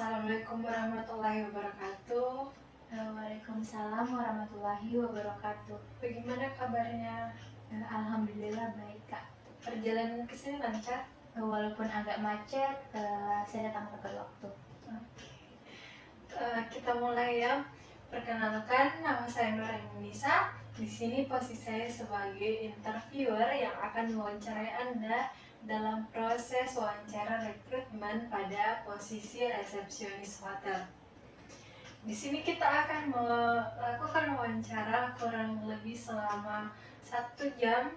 Assalamualaikum warahmatullahi wabarakatuh. Waalaikumsalam warahmatullahi wabarakatuh. Bagaimana kabarnya? Alhamdulillah baik Kak. Perjalanan ke sini lancar? Walaupun agak macet, saya datang tepat waktu. Kita mulai ya. Perkenalkan, nama saya Nur Nisa. Di sini posisi saya sebagai interviewer yang akan mewawancarai Anda dalam proses wawancara rekrutmen pada posisi resepsionis hotel. Di sini kita akan melakukan wawancara kurang lebih selama 1 jam.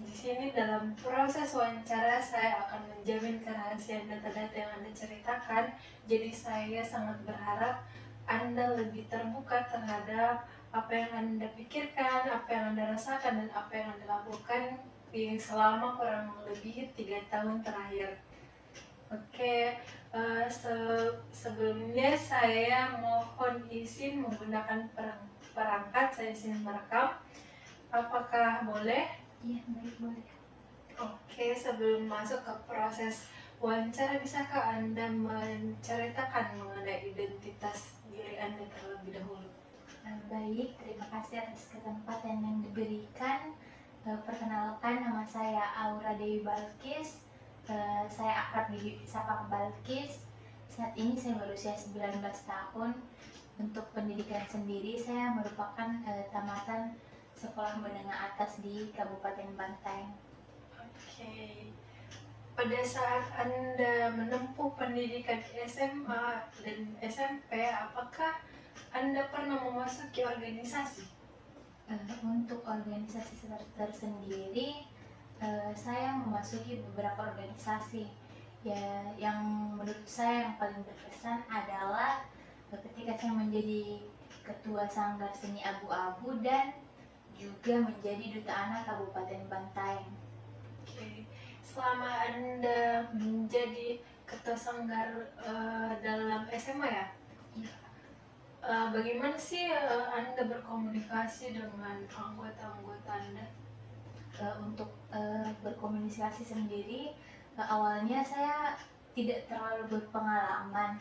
Di sini dalam proses wawancara saya akan menjamin kerahasiaan data-data yang Anda ceritakan. Jadi saya sangat berharap Anda lebih terbuka terhadap apa yang Anda pikirkan, apa yang Anda rasakan, dan apa yang Anda lakukan selama kurang lebih 3 tahun terakhir. Oke, sebelumnya saya mohon izin menggunakan perangkat, saya izin merekam. Apakah boleh? Iya, baik, boleh. Oke, sebelum masuk ke proses wawancara, bisakah Anda menceritakan mengenai identitas diri Anda terlebih dahulu? Baik, terima kasih atas kesempatan yang diberikan. Perkenalkan, nama saya Aura Dewi Balkis. Saya akrab disapa Balkis. Saat ini saya berusia 19 tahun. Untuk pendidikan sendiri, saya merupakan tamatan sekolah menengah atas di Kabupaten Bantaeng. Oke. Pada saat Anda menempuh pendidikan SMA dan SMP, apakah Anda pernah memasuki organisasi? Untuk organisasi tersendiri, saya memasuki beberapa organisasi. Ya, yang menurut saya yang paling berkesan adalah ketika saya menjadi ketua Sanggar Seni Abu-Abu dan juga menjadi duta anak Kabupaten Bantaeng. Oke. Selama Anda menjadi ketua sanggar dalam SMA ya? Iya. Bagaimana sih Anda berkomunikasi dengan anggota-anggota Anda? Untuk berkomunikasi sendiri, awalnya saya tidak terlalu berpengalaman,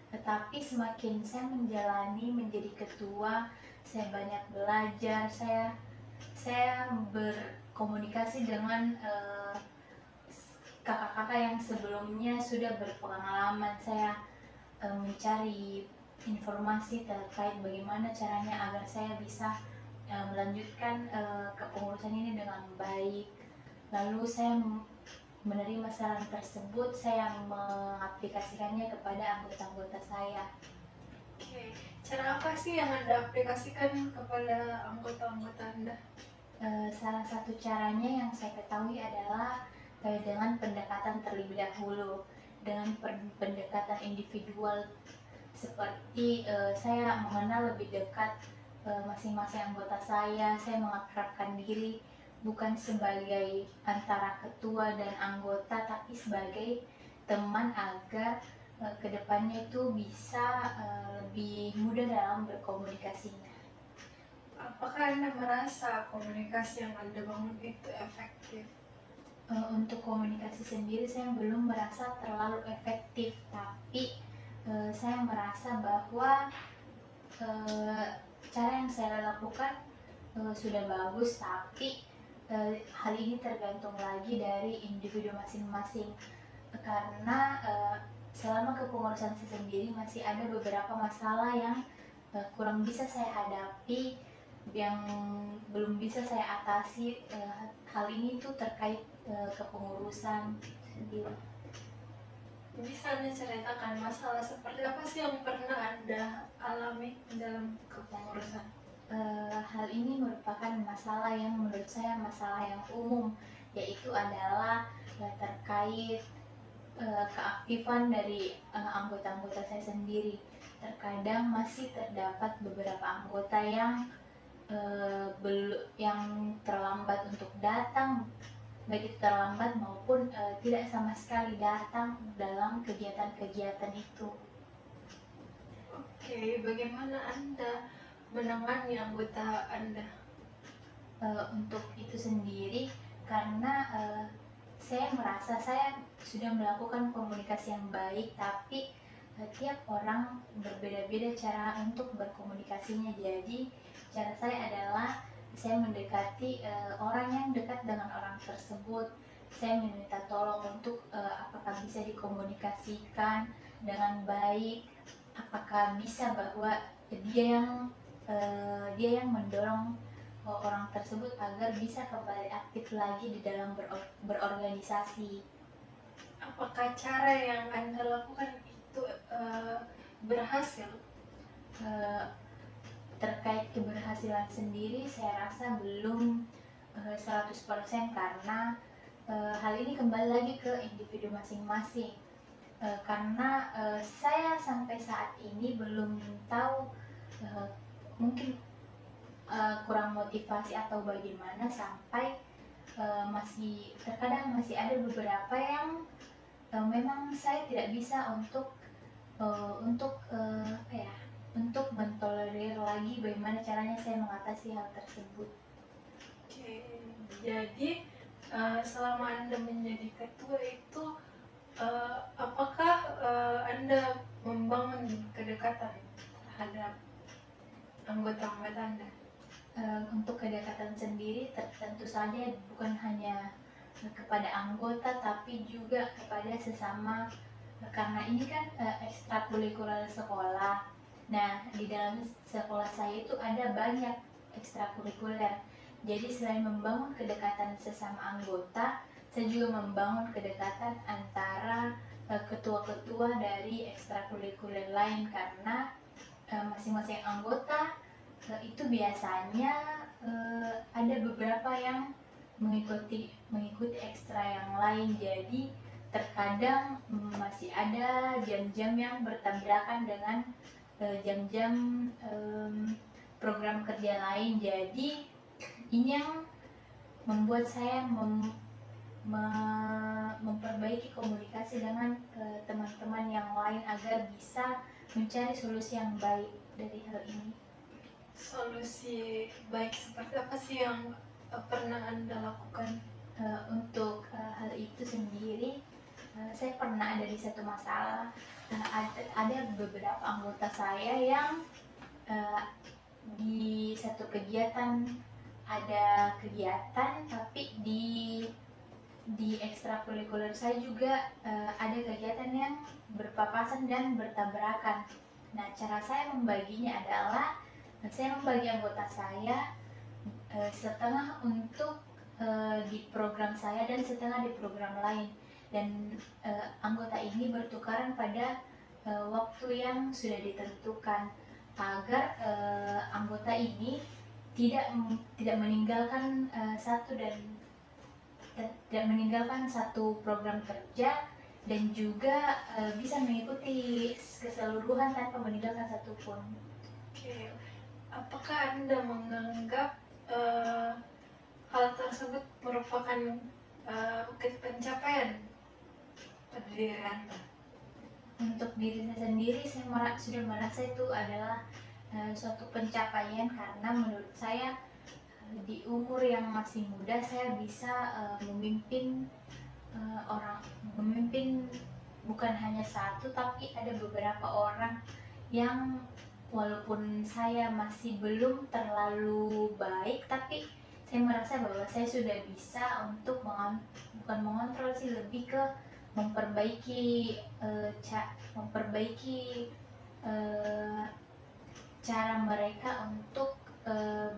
tetapi semakin saya menjalani menjadi ketua, saya banyak belajar. Saya berkomunikasi dengan kakak-kakak yang sebelumnya sudah berpengalaman. Saya mencari informasi terkait bagaimana caranya agar saya bisa melanjutkan kepengurusan ini dengan baik. Lalu saya menerima saran tersebut, saya mengaplikasikannya kepada anggota-anggota saya. Oke, cara apa sih yang Anda aplikasikan kepada anggota-anggota Anda? Salah satu caranya yang saya ketahui adalah dengan pendekatan terlebih dahulu, dengan pendekatan individual, seperti saya mengenal lebih dekat masing-masing anggota saya mengakrabkan diri bukan sebagai antara ketua dan anggota, tapi sebagai teman agar kedepannya itu bisa lebih mudah dalam berkomunikasinya. Apakah Anda merasa komunikasi yang Anda bangun itu efektif? Untuk komunikasi sendiri saya belum merasa terlalu efektif, tapi saya merasa bahwa cara yang saya lakukan sudah bagus, tapi hal ini tergantung lagi dari individu masing-masing, karena selama kepengurusan saya sendiri masih ada beberapa masalah yang kurang bisa saya hadapi, yang belum bisa saya atasi. Hal ini tuh terkait kepengurusan sendiri. Bisa Anda ceritakan masalah seperti apa sih yang pernah Anda alami dalam kepengurusan? Hal ini merupakan masalah yang menurut saya masalah yang umum, yaitu adalah terkait keaktifan dari anggota-anggota saya sendiri. Terkadang masih terdapat beberapa anggota yang yang terlambat untuk datang, baik itu terlambat maupun tidak sama sekali datang dalam kegiatan-kegiatan itu. Oke, bagaimana Anda menangani anggota Anda? Untuk itu sendiri, karena saya merasa saya sudah melakukan komunikasi yang baik, tapi tiap orang berbeda-beda cara untuk berkomunikasinya. Jadi cara saya adalah saya mendekati orang yang dekat dengan orang tersebut. Saya meminta tolong untuk apakah bisa dikomunikasikan dengan baik, apakah bisa bahwa dia yang mendorong orang tersebut agar bisa kembali aktif lagi di dalam berorganisasi. Apakah cara yang Anda lakukan itu berhasil? Terkait keberhasilan sendiri saya rasa belum 100% karena hal ini kembali lagi ke individu masing-masing. Karena saya sampai saat ini belum tahu, mungkin kurang motivasi atau bagaimana, sampai terkadang masih ada beberapa yang memang saya tidak bisa untuk untuk mentolerir lagi bagaimana caranya saya mengatasi hal tersebut. Oke, jadi selama Anda menjadi ketua itu apakah Anda membangun kedekatan terhadap anggota-anggota Anda? Untuk kedekatan sendiri tentu saja bukan hanya kepada anggota tapi juga kepada sesama, karena ini kan ekstrakurikuler sekolah. Nah, di dalam sekolah saya itu ada banyak ekstrakurikuler. Jadi selain membangun kedekatan sesama anggota, saya juga membangun kedekatan antara ketua-ketua dari ekstrakurikuler lain, karena masing-masing anggota itu biasanya ada beberapa yang mengikuti ekstra yang lain. Jadi terkadang masih ada jam-jam yang bertabrakan dengan jam-jam program kerja lain. Jadi ini yang membuat saya memperbaiki komunikasi dengan teman-teman yang lain agar bisa mencari solusi yang baik dari hal ini. Solusi baik seperti apa sih yang pernah Anda lakukan? Untuk hal itu sendiri, saya pernah ada di satu masalah. Ada beberapa anggota saya yang di satu kegiatan ada kegiatan, tapi di ekstrakurikuler saya juga ada kegiatan yang berpapasan dan bertabrakan. Nah, cara saya membaginya adalah saya membagi anggota saya setengah untuk di program saya dan setengah di program lain, dan anggota ini bertukaran pada waktu yang sudah ditentukan agar anggota ini tidak meninggalkan tidak meninggalkan satu program kerja, dan juga bisa mengikuti keseluruhan tanpa meninggalkan satupun. Oke, apakah Anda menganggap hal tersebut merupakan pencapaian pada diri Anda? Untuk diri saya sendiri, saya sudah merasa itu adalah suatu pencapaian, karena menurut saya di umur yang masih muda saya bisa memimpin bukan hanya satu tapi ada beberapa orang yang walaupun saya masih belum terlalu baik, tapi saya merasa bahwa saya sudah bisa untuk bukan mengontrol sih, lebih ke memperbaiki cara mereka untuk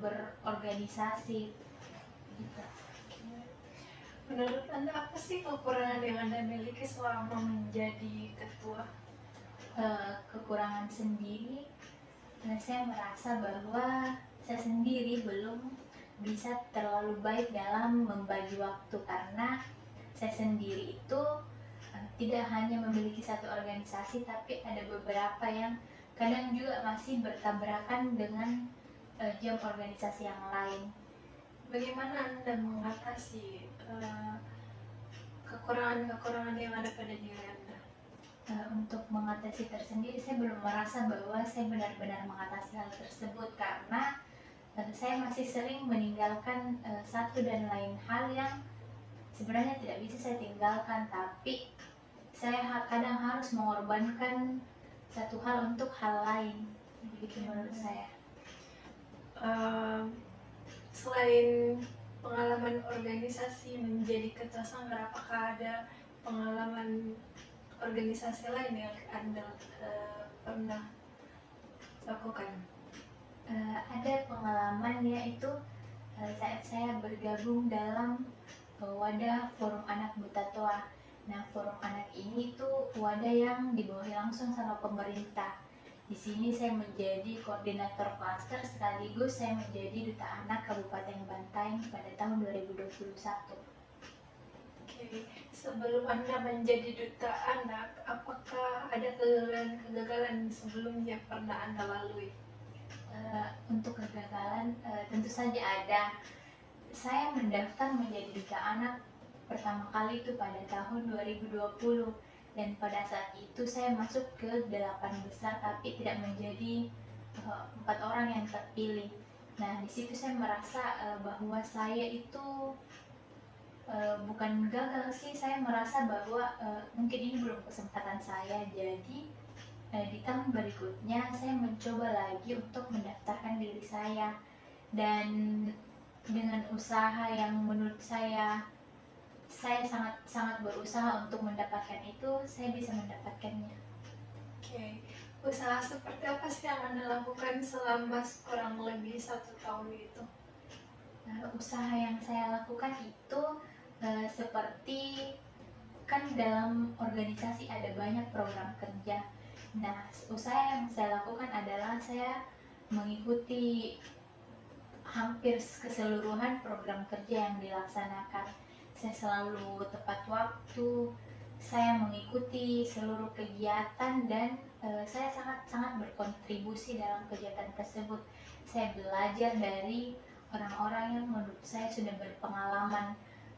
berorganisasi gitu. Menurut Anda apa sih kekurangan yang Anda miliki selama menjadi ketua? Kekurangan sendiri, saya merasa bahwa saya sendiri belum bisa terlalu baik dalam membagi waktu, karena saya sendiri itu tidak hanya memiliki satu organisasi, tapi ada beberapa yang kadang juga masih bertabrakan dengan jam organisasi yang lain. Bagaimana Anda mengatasi kekurangan-kekurangan yang ada pada diri Anda? Untuk mengatasi tersendiri, saya belum merasa bahwa saya benar-benar mengatasi hal tersebut, karena saya masih sering meninggalkan satu dan lain hal yang sebenarnya tidak bisa saya tinggalkan, tapi saya kadang harus mengorbankan satu hal untuk hal lain, begitu menurut saya. Selain pengalaman organisasi menjadi ketua sanggar, apakah ada pengalaman organisasi lain yang Anda pernah lakukan? Ada pengalaman, yaitu saat saya bergabung dalam wadah Forum Anak Buta Toa. Nah, Forum Anak ini tuh wadah yang dibawahi langsung sama pemerintah. Di sini saya menjadi koordinator klaster, sekaligus saya menjadi duta anak Kabupaten Bantaeng pada tahun 2021. Oke, sebelum Anda menjadi duta anak, apakah ada kegagalan sebelumnya pernah Anda lalui? Untuk kegagalan tentu saja ada. Saya mendaftar menjadi duta anak pertama kali itu pada tahun 2020, dan pada saat itu saya masuk ke 8 besar tapi tidak menjadi 4 orang yang terpilih. Nah, di situ saya merasa bahwa saya itu bukan gagal sih, saya merasa bahwa mungkin ini belum kesempatan saya. Jadi di tahun berikutnya saya mencoba lagi untuk mendaftarkan diri saya, dan dengan usaha yang menurut saya sangat berusaha untuk mendapatkan itu, saya bisa mendapatkannya. Oke, usaha seperti apa sih yang Anda lakukan selama kurang lebih 1 tahun itu? Usaha yang saya lakukan itu seperti, kan dalam organisasi ada banyak program kerja. Nah, usaha yang saya lakukan adalah saya mengikuti hampir keseluruhan program kerja yang dilaksanakan. Saya selalu tepat waktu, saya mengikuti seluruh kegiatan, dan saya sangat berkontribusi dalam kegiatan tersebut. Saya belajar dari orang-orang yang menurut saya sudah berpengalaman,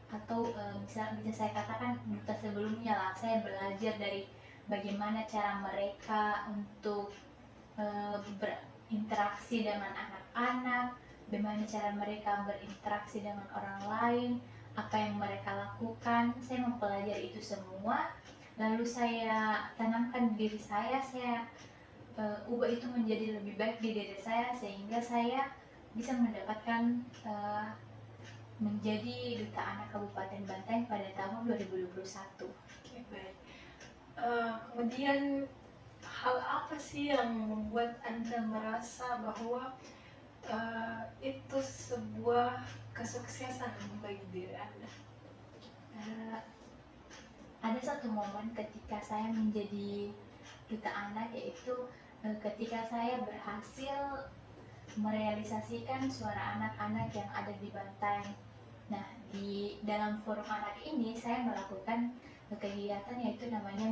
atau bisa saya katakan duta sebelumnya lah. Saya belajar dari bagaimana cara mereka untuk berinteraksi dengan anak-anak, bagaimana cara mereka berinteraksi dengan orang lain, apa yang mereka lakukan. Saya mempelajari itu semua, lalu saya tanamkan di diri saya ubah itu menjadi lebih baik di diri saya, sehingga saya bisa mendapatkan menjadi duta anak Kabupaten Bantaeng pada tahun 2021. Oke, baik. Kemudian hal apa sih yang membuat Anda merasa bahwa itu sebuah kesuksesan bagi diri Anda? Ada satu momen ketika saya menjadi duta anak, yaitu ketika saya berhasil merealisasikan suara anak-anak yang ada di Bantaeng. Nah, di dalam forum anak ini saya melakukan kegiatan yaitu namanya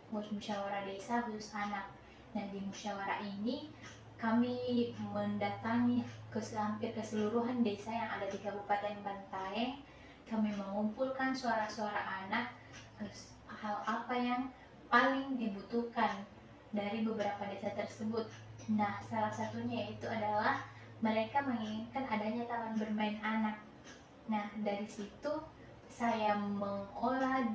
musyawarah desa khusus anak. Nah, di musyawarah ini kami mendatangi hampir keseluruhan desa yang ada di Kabupaten Bantaeng. Kami mengumpulkan suara-suara anak, hal apa yang paling dibutuhkan dari beberapa desa tersebut. Nah, salah satunya itu adalah mereka menginginkan adanya taman bermain anak. Nah, dari situ saya mengolah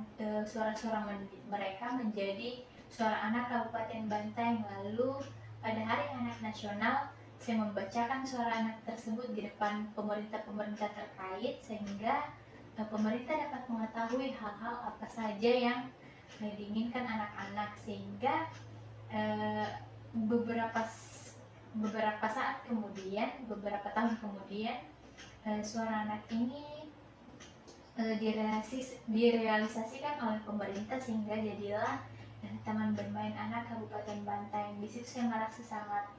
suara-suara mereka menjadi suara anak Kabupaten Bantaeng. Lalu pada Hari Anak Nasional, saya membacakan suara anak tersebut di depan pemerintah terkait, sehingga pemerintah dapat mengetahui hal-hal apa saja yang diinginkan anak-anak, sehingga beberapa saat kemudian, beberapa tahun kemudian, suara anak ini direalisasikan oleh pemerintah, sehingga jadilah Taman Bermain Anak Kabupaten Bantaeng. Di situ saya merasa sangat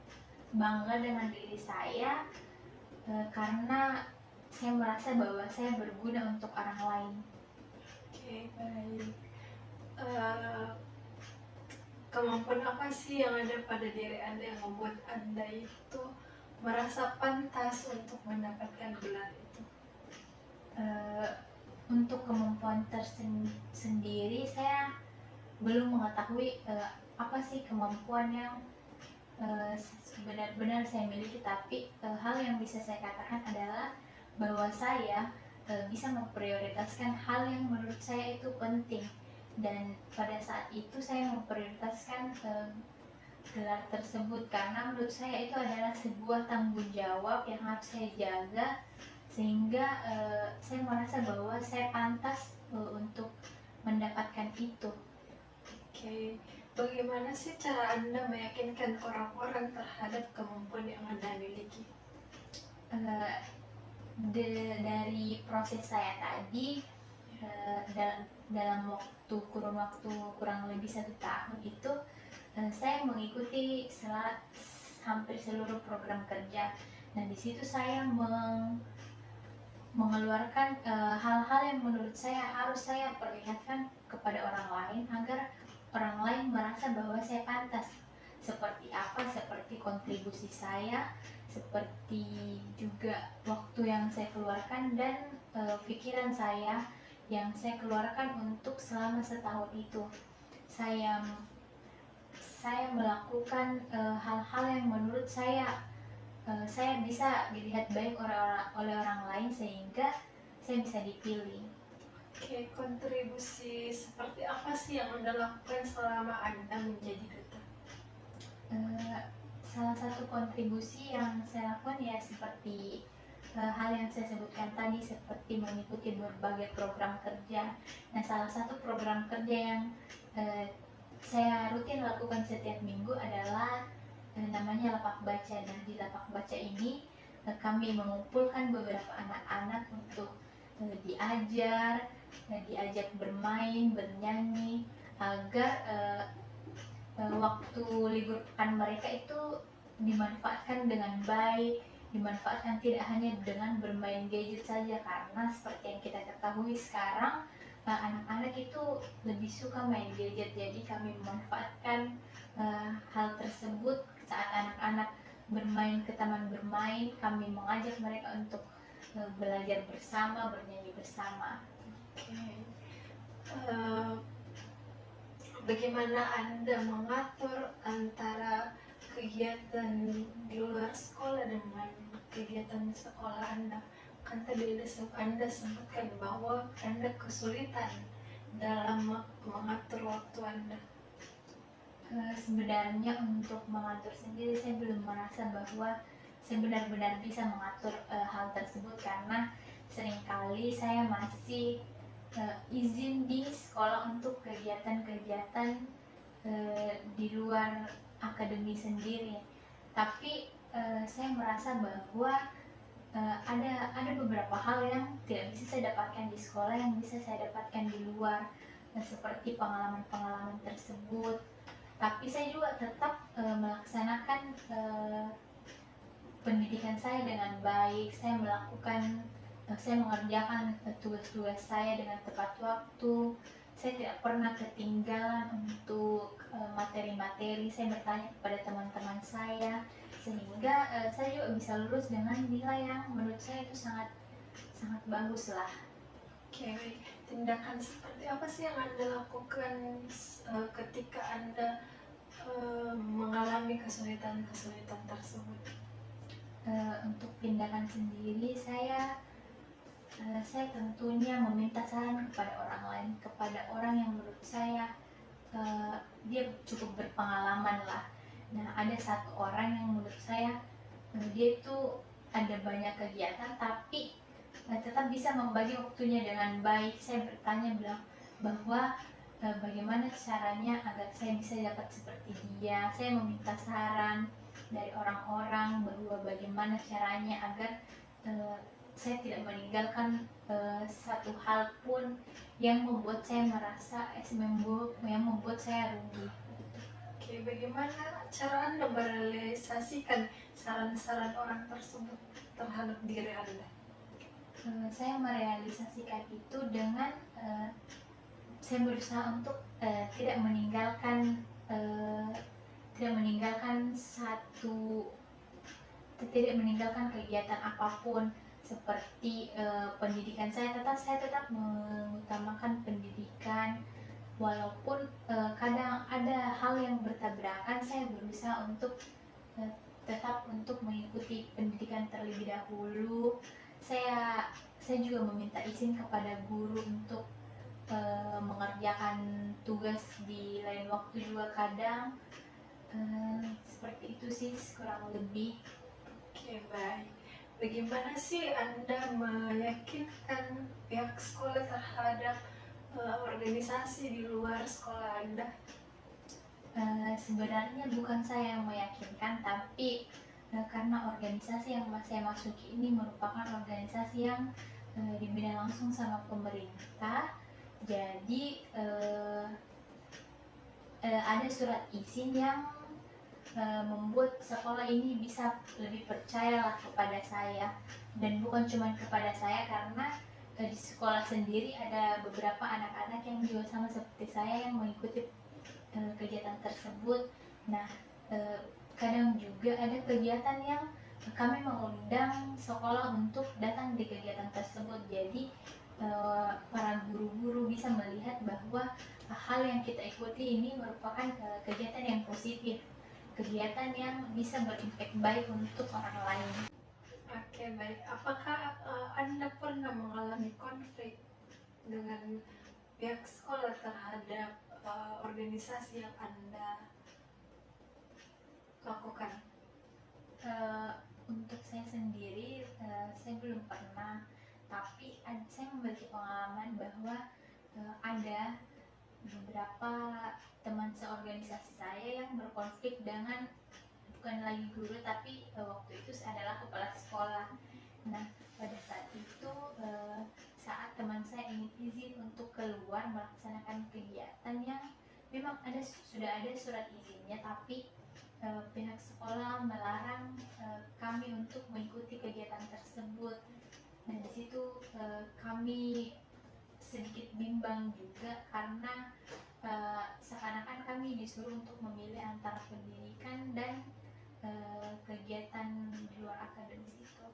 bangga dengan diri saya, karena saya merasa bahwa saya berguna untuk orang lain. Oke, baik. Kemampuan apa sih yang ada pada diri Anda yang membuat Anda itu merasa pantas untuk mendapatkan gelar itu? Untuk kemampuan tersendiri, saya belum mengetahui apa sih kemampuan yang benar-benar saya miliki, tapi hal yang bisa saya katakan adalah bahwa saya bisa memprioritaskan hal yang menurut saya itu penting, dan pada saat itu saya memprioritaskan gelar tersebut karena menurut saya itu adalah sebuah tanggung jawab yang harus saya jaga, sehingga saya merasa bahwa saya pantas untuk mendapatkan itu. Oke, bagaimana sih cara Anda meyakinkan orang-orang terhadap kemampuan yang Anda miliki? Eh, dari proses saya tadi, dalam kurun waktu kurang lebih 1 tahun itu, saya mengikuti hampir seluruh program kerja. Nah, di situ saya mengeluarkan hal-hal yang menurut saya harus saya perlihatkan kepada orang lain agar orang lain merasa bahwa saya pantas. Seperti apa? Seperti kontribusi saya, seperti juga waktu yang saya keluarkan, dan pikiran saya yang saya keluarkan untuk selama setahun itu. Saya melakukan hal-hal yang menurut saya bisa dilihat baik oleh orang lain, sehingga saya bisa dipilih. Oke, kontribusi seperti apa sih yang Anda lakukan selama Anda menjadi duta? Salah satu kontribusi yang saya lakukan ya seperti hal yang saya sebutkan tadi, seperti mengikuti berbagai program kerja. Nah, salah satu program kerja yang saya rutin lakukan setiap minggu adalah namanya lapak baca. Nah, di lapak baca ini kami mengumpulkan beberapa anak-anak untuk diajak bermain, bernyanyi, agar waktu libur pekan mereka itu dimanfaatkan dengan baik, dimanfaatkan tidak hanya dengan bermain gadget saja, karena seperti yang kita ketahui sekarang anak-anak itu lebih suka main gadget. Jadi kami memanfaatkan hal tersebut. Saat anak-anak bermain ke taman bermain, kami mengajak mereka untuk belajar bersama, bernyanyi bersama. Oke. Bagaimana Anda mengatur antara kegiatan di luar sekolah dengan kegiatan sekolah Anda? Kan tadi Anda sebutkan bahwa Anda kesulitan dalam mengatur waktu Anda. Sebenarnya untuk mengatur sendiri, saya belum merasa bahwa saya benar-benar bisa mengatur hal tersebut, karena seringkali saya masih izin di sekolah untuk kegiatan-kegiatan di luar akademi sendiri. Tapi saya merasa bahwa ada beberapa hal yang tidak bisa saya dapatkan di sekolah yang bisa saya dapatkan di luar, seperti pengalaman-pengalaman tersebut. Tapi saya juga tetap melaksanakan pendidikan saya dengan baik. Saya mengerjakan tugas-tugas saya dengan tepat waktu. Saya tidak pernah ketinggalan untuk materi-materi. Saya bertanya kepada teman-teman saya, sehingga saya juga bisa lulus dengan nilai yang menurut saya itu sangat sangat bagus lah. Oke, tindakan seperti apa sih yang Anda lakukan ketika Anda mengalami kesulitan-kesulitan tersebut? Untuk tindakan sendiri, saya tentunya meminta saran kepada orang lain, kepada orang yang menurut saya dia cukup berpengalaman lah. Nah, ada satu orang yang menurut saya dia itu ada banyak kegiatan tapi tetap bisa membagi waktunya dengan baik. Saya bilang bahwa bagaimana caranya agar saya bisa dapat seperti dia. Saya meminta saran dari orang-orang bahwa bagaimana caranya agar saya tidak meninggalkan satu hal pun yang membuat saya merasa yang membuat saya rugi. Oke, bagaimana cara Anda merealisasikan saran-saran orang tersebut terhadap diri Anda? Saya merealisasikan itu dengan saya berusaha untuk tidak meninggalkan kegiatan apapun, seperti pendidikan saya tetap mengutamakan pendidikan. Walaupun kadang ada hal yang bertabrakan, saya berusaha untuk tetap untuk mengikuti pendidikan terlebih dahulu. saya juga meminta izin kepada guru untuk mengerjakan tugas di lain waktu juga kadang. Seperti itu sih kurang lebih. Oke, baik. Bagaimana sih Anda meyakinkan pihak sekolah terhadap organisasi di luar sekolah Anda? Sebenarnya bukan saya yang meyakinkan, tapi karena organisasi yang saya masuki ini merupakan organisasi yang dibina langsung sama pemerintah, jadi ada surat izin yang membuat sekolah ini bisa lebih percayalah kepada saya, dan bukan cuma kepada saya, karena di sekolah sendiri ada beberapa anak-anak yang juga sama seperti saya yang mengikuti kegiatan tersebut. Nah, kadang juga ada kegiatan yang kami mengundang sekolah untuk datang di kegiatan tersebut, jadi para guru-guru bisa melihat bahwa hal yang kita ikuti ini merupakan kegiatan yang positif, kegiatan yang bisa berimpact baik untuk orang lain. Oke, baik. Apakah Anda pernah mengalami konflik dengan pihak sekolah terhadap organisasi yang Anda lakukan? Untuk saya sendiri, saya belum pernah, tapi saya memiliki pengalaman bahwa ada beberapa teman seorganisasi saya yang berkonflik dengan bukan lagi guru, tapi waktu itu adalah kepala sekolah. Nah, pada saat itu saat teman saya ingin izin untuk keluar melaksanakan kegiatan yang memang sudah ada surat izinnya, tapi pihak sekolah melarang kami untuk mengikuti kegiatan tersebut. Nah, di situ kami sedikit bimbang juga, karena seakan-akan kami disuruh untuk memilih antara pendidikan dan kegiatan di luar akademis itu.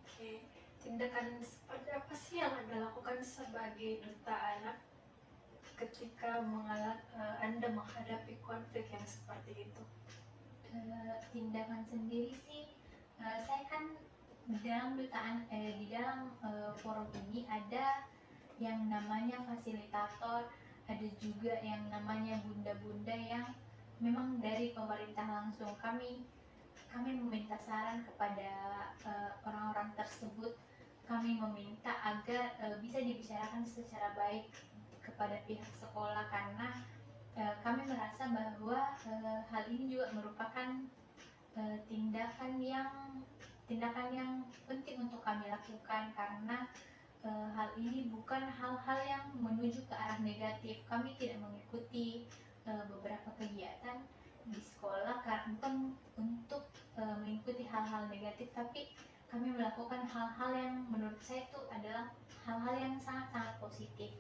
Oke, tindakan seperti apa sih yang Anda lakukan sebagai duta anak ketika Anda menghadapi konflik yang seperti itu? Tindakan sendiri sih, saya kan di dalam dutaan di dalam forum ini ada yang namanya fasilitator, ada juga yang namanya bunda-bunda yang memang dari pemerintah langsung. Kami meminta saran kepada orang-orang tersebut. Kami meminta agar bisa dibicarakan secara baik kepada pihak sekolah, karena kami merasa bahwa hal ini juga merupakan tindakan yang penting untuk kami lakukan, karena hal ini bukan hal-hal yang menuju ke arah negatif. Kami tidak mengikuti beberapa kegiatan di sekolah karena bukan untuk mengikuti hal-hal negatif, tapi kami melakukan hal-hal yang menurut saya itu adalah hal-hal yang sangat-sangat positif.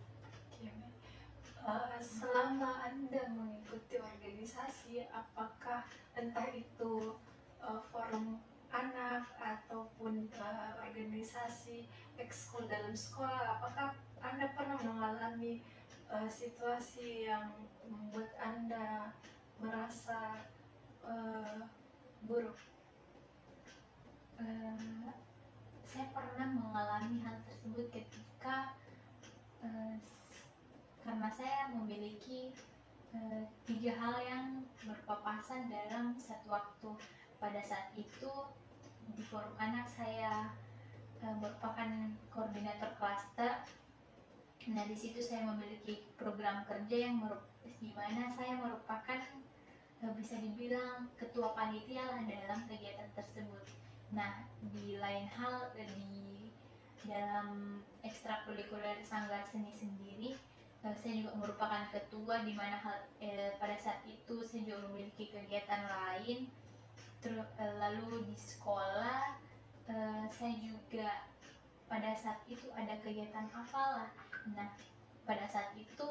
Selama Anda mengikuti organisasi, apakah entah itu forum anak ataupun organisasi ekskul dalam sekolah, apakah Anda pernah mengalami situasi yang membuat Anda merasa buruk? Saya pernah mengalami hal tersebut ketika karena saya memiliki 3 hal yang berpapasan dalam satu waktu. Pada saat itu di forum anak saya merupakan koordinator klaster. Nah, di situ saya memiliki program kerja yang di mana saya merupakan bisa dibilang ketua panitia lah dalam kegiatan tersebut. Nah, di lain hal di dalam ekstrakurikuler Sanggar Seni sendiri, saya juga merupakan ketua, di mana pada saat itu saya juga memiliki kegiatan lain. Lalu di sekolah saya juga pada saat itu ada kegiatan apalah. Nah, pada saat itu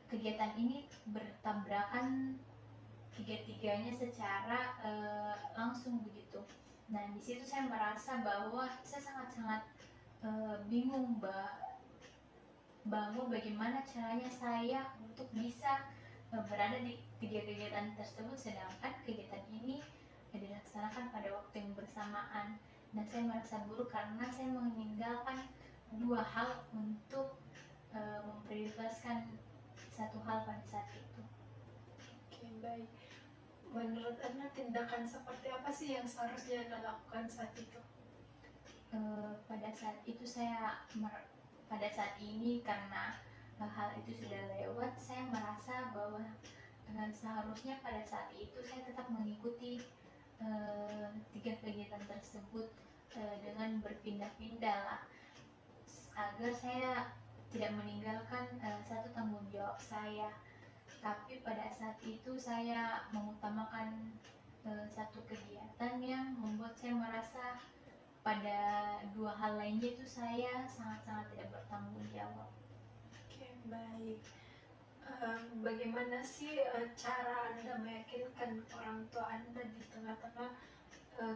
kegiatan ini bertabrakan tiga-tiganya secara langsung begitu. Nah, di situ saya merasa bahwa saya sangat-sangat bingung bahwa bagaimana caranya saya untuk bisa berada di tiga kegiatan tersebut, sedangkan kegiatan ini dilaksanakan pada waktu yang bersamaan. dan saya merasa buruk karena saya meninggalkan dua hal untuk memprioritaskan satu hal pada saat itu. Oke, baik. Menurut Anda tindakan seperti apa sih yang seharusnya Anda lakukan saat itu? Pada saat itu pada saat ini karena hal itu sudah lewat, saya merasa bahwa seharusnya pada saat itu saya tetap mengikuti tiga kegiatan tersebut dengan berpindah-pindah lah, agar saya tidak meninggalkan satu tanggung jawab saya. Tapi pada saat itu saya mengutamakan satu kegiatan yang membuat saya merasa pada dua hal lainnya itu saya sangat-sangat tidak bertanggung jawab. Oke, baik. Bagaimana sih cara Anda meyakinkan orang tua Anda di tengah-tengah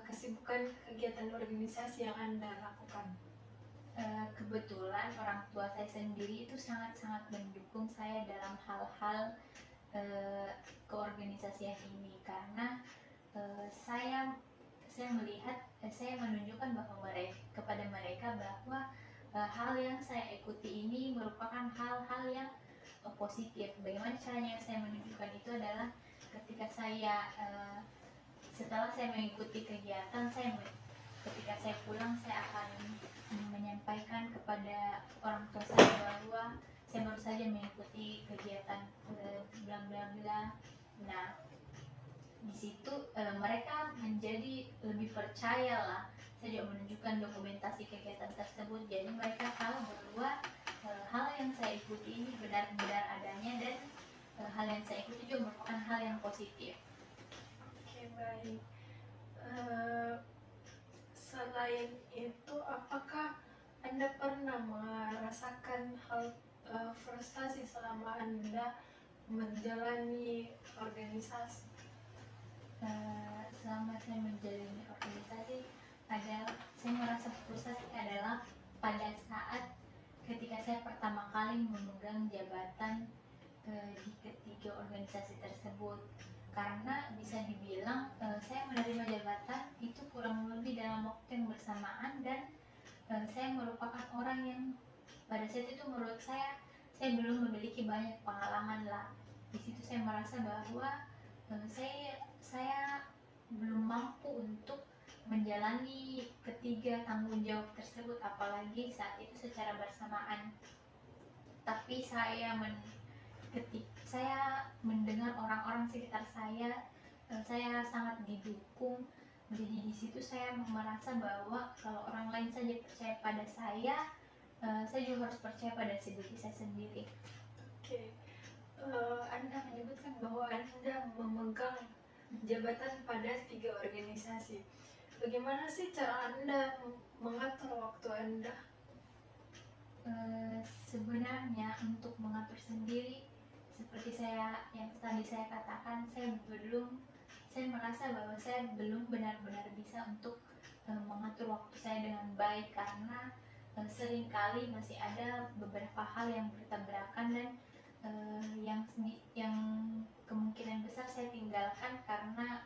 kesibukan kegiatan organisasi yang Anda lakukan? Kebetulan orang tua saya sendiri itu sangat-sangat mendukung saya dalam hal-hal keorganisasian ini, karena saya melihat saya menunjukkan bahwa kepada mereka bahwa hal yang saya ikuti ini merupakan hal-hal yang positif. Bagaimana caranya saya menunjukkan itu adalah ketika saya setelah saya mengikuti kegiatan, ketika saya pulang saya akan menyampaikan kepada orang tua saya bahwa saya baru saja mengikuti kegiatan bla bla bla. Nah, di situ mereka menjadi lebih percaya lah. Saya juga menunjukkan dokumentasi kegiatan tersebut, jadi mereka tahu bahwa hal yang saya ikuti ini benar-benar adanya, dan hal yang saya ikuti juga merupakan hal yang positif. Oke, baik. Selain itu, apakah Anda pernah merasakan hal frustasi selama Anda menjalani organisasi? Selama saya menjalani organisasi, saya merasa frustasi adalah pada saat ketika saya pertama kali memegang jabatan di ketiga organisasi tersebut, karena bisa dibilang saya menerima jabatan itu kurang lebih dalam waktu yang bersamaan, dan saya merupakan orang yang pada saat itu menurut saya belum memiliki banyak pengalaman lah. Di situ saya merasa bahwa saya belum mampu untuk menjalani ketiga tanggung jawab tersebut, apalagi saat itu secara bersamaan. Tapi saya mendengar orang-orang sekitar saya sangat didukung. Jadi di situ saya merasa bahwa kalau orang lain saja percaya pada saya juga harus percaya pada diri saya sendiri. Oke. Anda menyebutkan bahwa Anda memegang jabatan pada 3 organisasi. Bagaimana sih cara Anda mengatur waktu Anda? Sebenarnya untuk mengatur sendiri, seperti yang tadi saya katakan, saya merasa bahwa saya belum benar-benar bisa untuk mengatur waktu saya dengan baik, karena seringkali masih ada beberapa hal yang bertabrakan, dan yang kemungkinan besar saya tinggalkan karena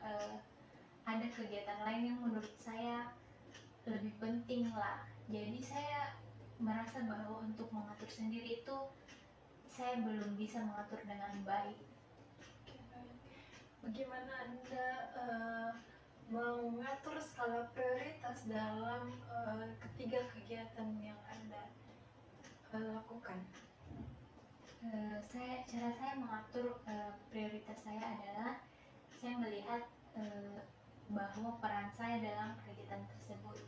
ada kegiatan lain yang menurut saya lebih penting lah. Jadi saya merasa bahwa untuk mengatur sendiri itu saya belum bisa mengatur dengan baik. Oke, baik. Bagaimana Anda mengatur skala prioritas dalam ketiga kegiatan yang Anda lakukan? Cara saya mengatur prioritas saya adalah saya melihat bahwa peran saya dalam kegiatan tersebut.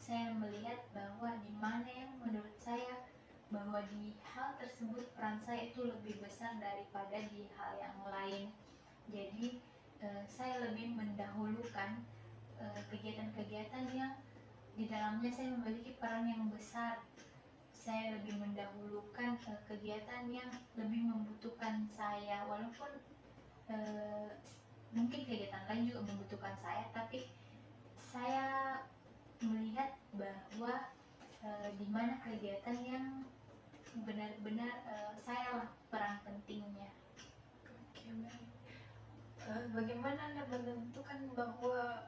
Saya melihat bahwa di mana yang menurut saya bahwa di hal tersebut peran saya itu lebih besar daripada di hal yang lain. Jadi saya lebih mendahulukan kegiatan-kegiatan yang di dalamnya saya memiliki peran yang besar. Saya lebih mendahulukan kegiatan yang lebih membutuhkan saya, walaupun mungkin kegiatan lain juga membutuhkan saya, tapi saya melihat bahwa di mana kegiatan yang benar-benar saya lah peran pentingnya. Oke, baik. Bagaimana Anda menentukan bahwa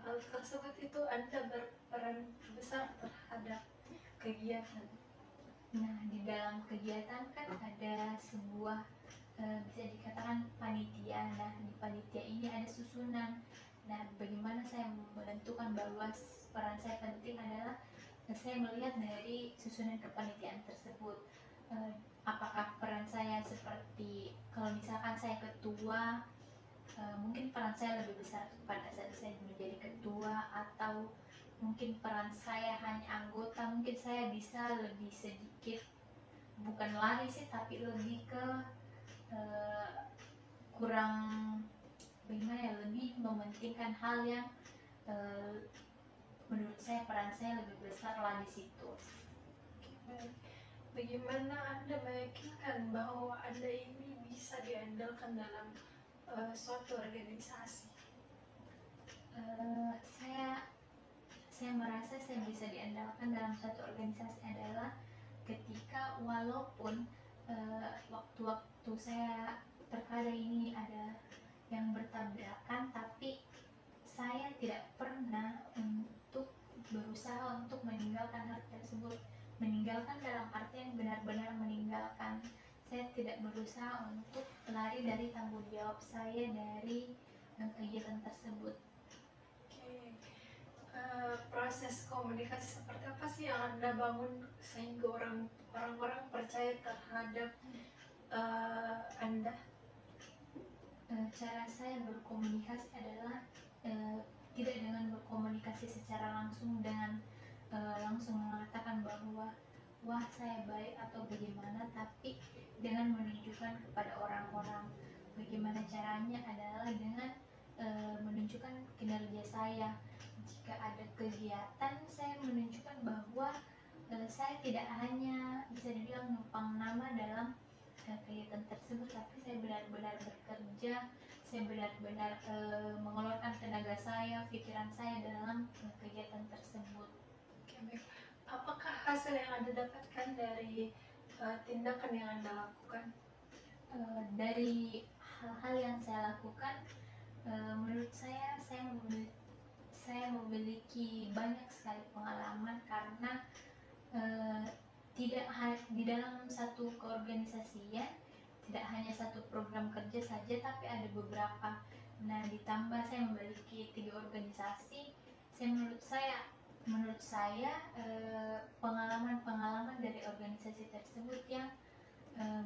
hal tersebut itu Anda berperan besar terhadap kegiatan? Nah, di dalam kegiatan kan ada sebuah bisa dikatakan panitia. Nah, di panitia ini ada susunan. Nah, bagaimana saya menentukan bahwa peran saya penting adalah saya melihat dari susunan kepanitiaan tersebut. Apakah peran saya seperti kalau misalkan saya ketua, mungkin peran saya lebih besar pada saat saya menjadi ketua, atau mungkin peran saya hanya anggota, mungkin saya bisa lebih sedikit, bukan lari sih, tapi lebih ke kurang bagaimana ya, lebih mementingkan hal yang menurut saya peran saya lebih besar lah di situ. Baik. Bagaimana Anda meyakinkan bahwa Anda ini bisa diandalkan dalam suatu organisasi? Saya merasa saya bisa diandalkan dalam suatu organisasi adalah ketika walaupun waktu-waktu saya terkadang ini ada yang bertabrakan, tapi saya tidak pernah untuk berusaha untuk meninggalkan hal tersebut. Meninggalkan dalam artian benar-benar meninggalkan. Saya tidak berusaha untuk lari dari tanggung jawab saya dari kegiatan tersebut. Oke. Proses komunikasi seperti apa sih yang Anda bangun sehingga orang-orang percaya terhadap Anda? Cara saya berkomunikasi adalah tidak dengan berkomunikasi secara langsung dengan langsung mengatakan bahwa wah saya baik atau bagaimana, tapi dengan menunjukkan kepada orang-orang. Bagaimana caranya adalah dengan menunjukkan kinerja saya. Jika ada kegiatan, saya menunjukkan bahwa saya tidak hanya bisa dibilang numpang nama dalam kegiatan tersebut, tapi saya benar-benar bekerja, saya benar-benar mengeluarkan tenaga saya, pikiran saya dalam kegiatan tersebut. Oke, baik. Apakah hasil yang Anda dapatkan dari tindakan yang Anda lakukan? Dari hal-hal yang saya lakukan, menurut saya memiliki banyak sekali pengalaman, karena tidak di dalam satu keorganisasian tidak hanya satu program kerja saja, tapi ada beberapa. Nah, ditambah saya memiliki 3 organisasi, menurut saya pengalaman-pengalaman dari organisasi tersebut yang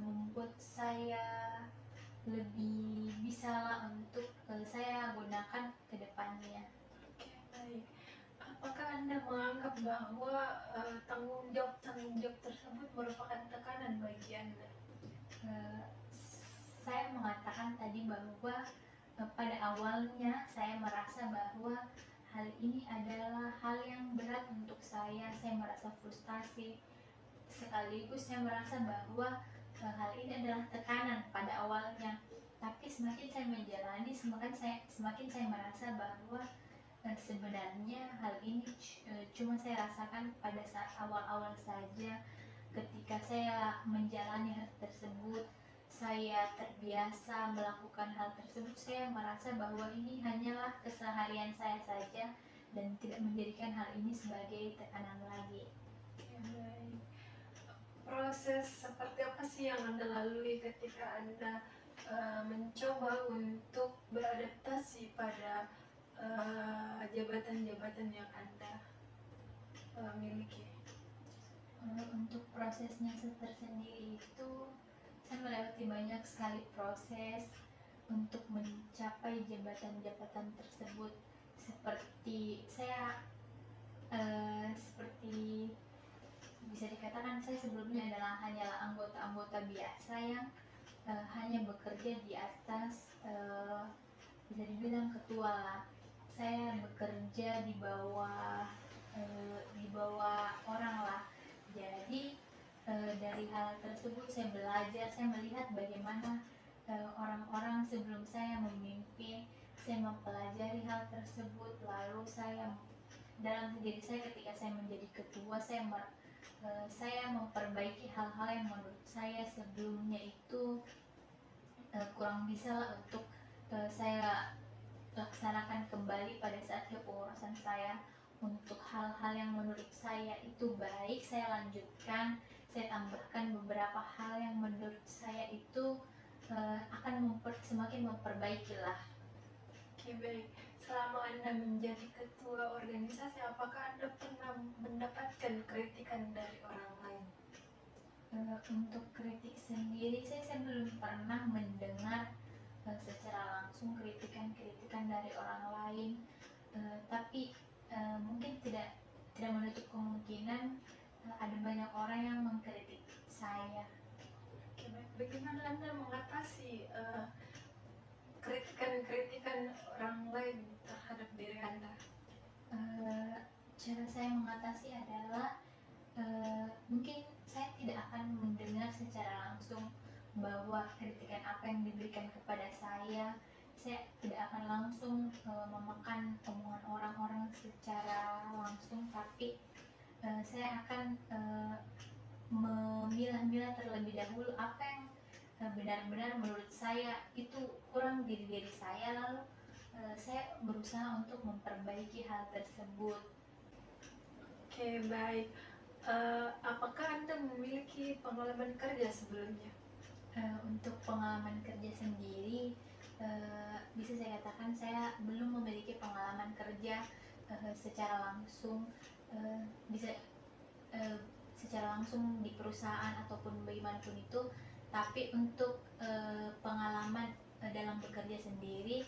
membuat saya lebih bisa lah untuk saya gunakan ke depannya. Oke, baik. Apakah Anda menganggap bahwa tanggung jawab tersebut merupakan tekanan bagi Anda? Saya mengatakan tadi bahwa pada awalnya saya merasa bahwa hal ini adalah hal yang berat untuk saya merasa frustasi, sekaligus saya merasa bahwa hal ini adalah tekanan pada awalnya. Tapi semakin saya menjalani, semakin saya merasa bahwa sebenarnya hal ini cuma saya rasakan pada saat awal-awal saja. Ketika saya menjalani hal tersebut, saya terbiasa melakukan hal tersebut, saya merasa bahwa ini hanyalah keseharian saya saja dan tidak menjadikan hal ini sebagai tekanan lagi. Oke, baik. Proses seperti apa sih yang Anda lalui ketika Anda mencoba untuk beradaptasi pada jabatan-jabatan yang Anda miliki? Untuk prosesnya tersendiri itu saya melewati banyak sekali proses untuk mencapai jabatan-jabatan tersebut. Seperti bisa dikatakan saya sebelumnya hanyalah anggota-anggota biasa yang hanya bekerja di atas bisa dibilang ketua lah. Saya bekerja di bawah orang lah. Jadi dari hal tersebut saya belajar, saya melihat bagaimana orang-orang sebelum saya memimpin. Saya mempelajari hal tersebut, lalu saya dalam diri saya ketika saya menjadi ketua, saya memperbaiki hal-hal yang menurut saya sebelumnya itu kurang bisa lah untuk saya laksanakan kembali pada saat kepengurusan saya. Untuk hal-hal yang menurut saya itu baik, saya lanjutkan. Saya tambahkan beberapa hal yang menurut saya itu akan semakin memperbaiki lah. Oke, baik. Selama Anda menjadi ketua organisasi, apakah Anda pernah mendapatkan kritikan dari orang lain? Untuk kritik sendiri, saya belum pernah mendengar secara langsung kritikan dari orang lain. Tapi mungkin tidak menutup kemungkinan ada banyak orang yang mengkritik saya. Oke, baik. Bagaimana Anda mengatasi kritikan orang lain terhadap diri Anda? Cara saya mengatasi adalah mungkin saya tidak akan mendengar secara langsung bahwa kritikan apa yang diberikan kepada saya tidak akan langsung memakan omongan orang-orang secara langsung, tapi saya akan memilah-milah terlebih dahulu apa yang benar-benar menurut saya itu kurang di diri saya, lalu saya berusaha untuk memperbaiki hal tersebut. Oke, baik. Apakah Anda memiliki pengalaman kerja sebelumnya? Untuk pengalaman kerja sendiri, bisa saya katakan saya belum memiliki pengalaman kerja secara langsung, bisa secara langsung di perusahaan ataupun bagaimanapun itu. Tapi untuk pengalaman dalam bekerja sendiri,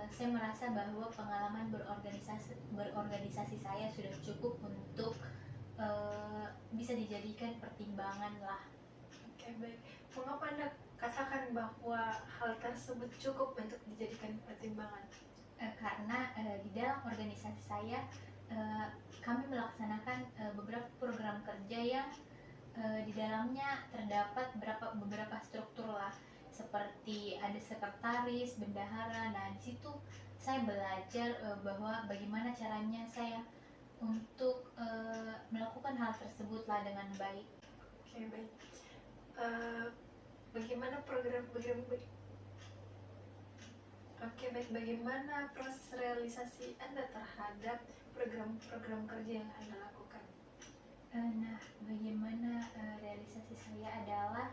saya merasa bahwa pengalaman berorganisasi saya sudah cukup untuk bisa dijadikan pertimbangan lah. Oke, baik. Mengapa Anda katakan bahwa hal tersebut cukup untuk dijadikan pertimbangan? Karena di dalam organisasi saya kami melaksanakan beberapa program kerja yang di dalamnya terdapat beberapa struktur lah, seperti ada sekretaris, bendahara. Nah, di situ saya belajar bahwa bagaimana caranya saya untuk melakukan hal tersebut lah dengan baik. Oke, baik. Bagaimana bagaimana proses realisasi Anda terhadap program-program kerja yang Anda lakukan? Nah, bagaimana realisasi saya adalah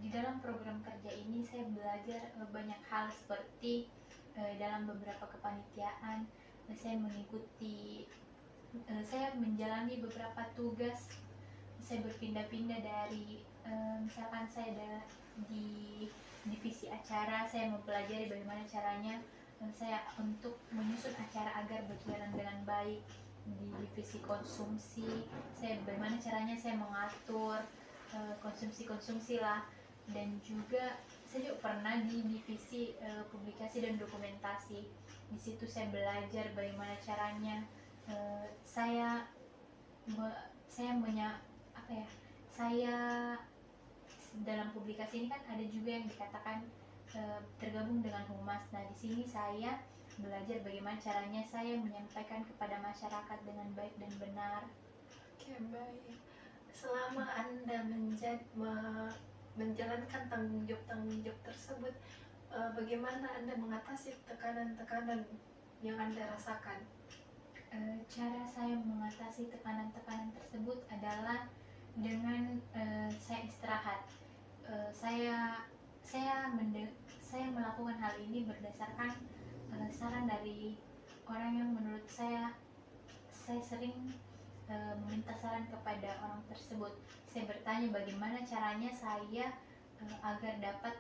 di dalam program kerja ini saya belajar banyak hal, seperti dalam beberapa kepanitiaan saya menjalani beberapa tugas. Saya berpindah-pindah dari misalkan saya di divisi acara, saya mempelajari bagaimana caranya saya untuk menyusun acara agar berjalan dengan baik. Di divisi konsumsi, bagaimana caranya saya mengatur konsumsi lah. Dan juga saya juga pernah di divisi publikasi dan dokumentasi. Di situ saya belajar bagaimana caranya saya dalam publikasi ini kan ada juga yang dikatakan tergabung dengan humas. Nah, di sini saya belajar bagaimana caranya saya menyampaikan kepada masyarakat dengan baik dan benar. Oke, baik. Selama Anda menjalankan tanggung jawab tersebut, bagaimana Anda mengatasi tekanan-tekanan yang Anda rasakan? Cara saya mengatasi tekanan-tekanan tersebut adalah dengan saya istirahat. Saya melakukan hal ini berdasarkan saran dari orang yang menurut saya sering meminta saran kepada orang tersebut. Saya bertanya bagaimana caranya saya agar dapat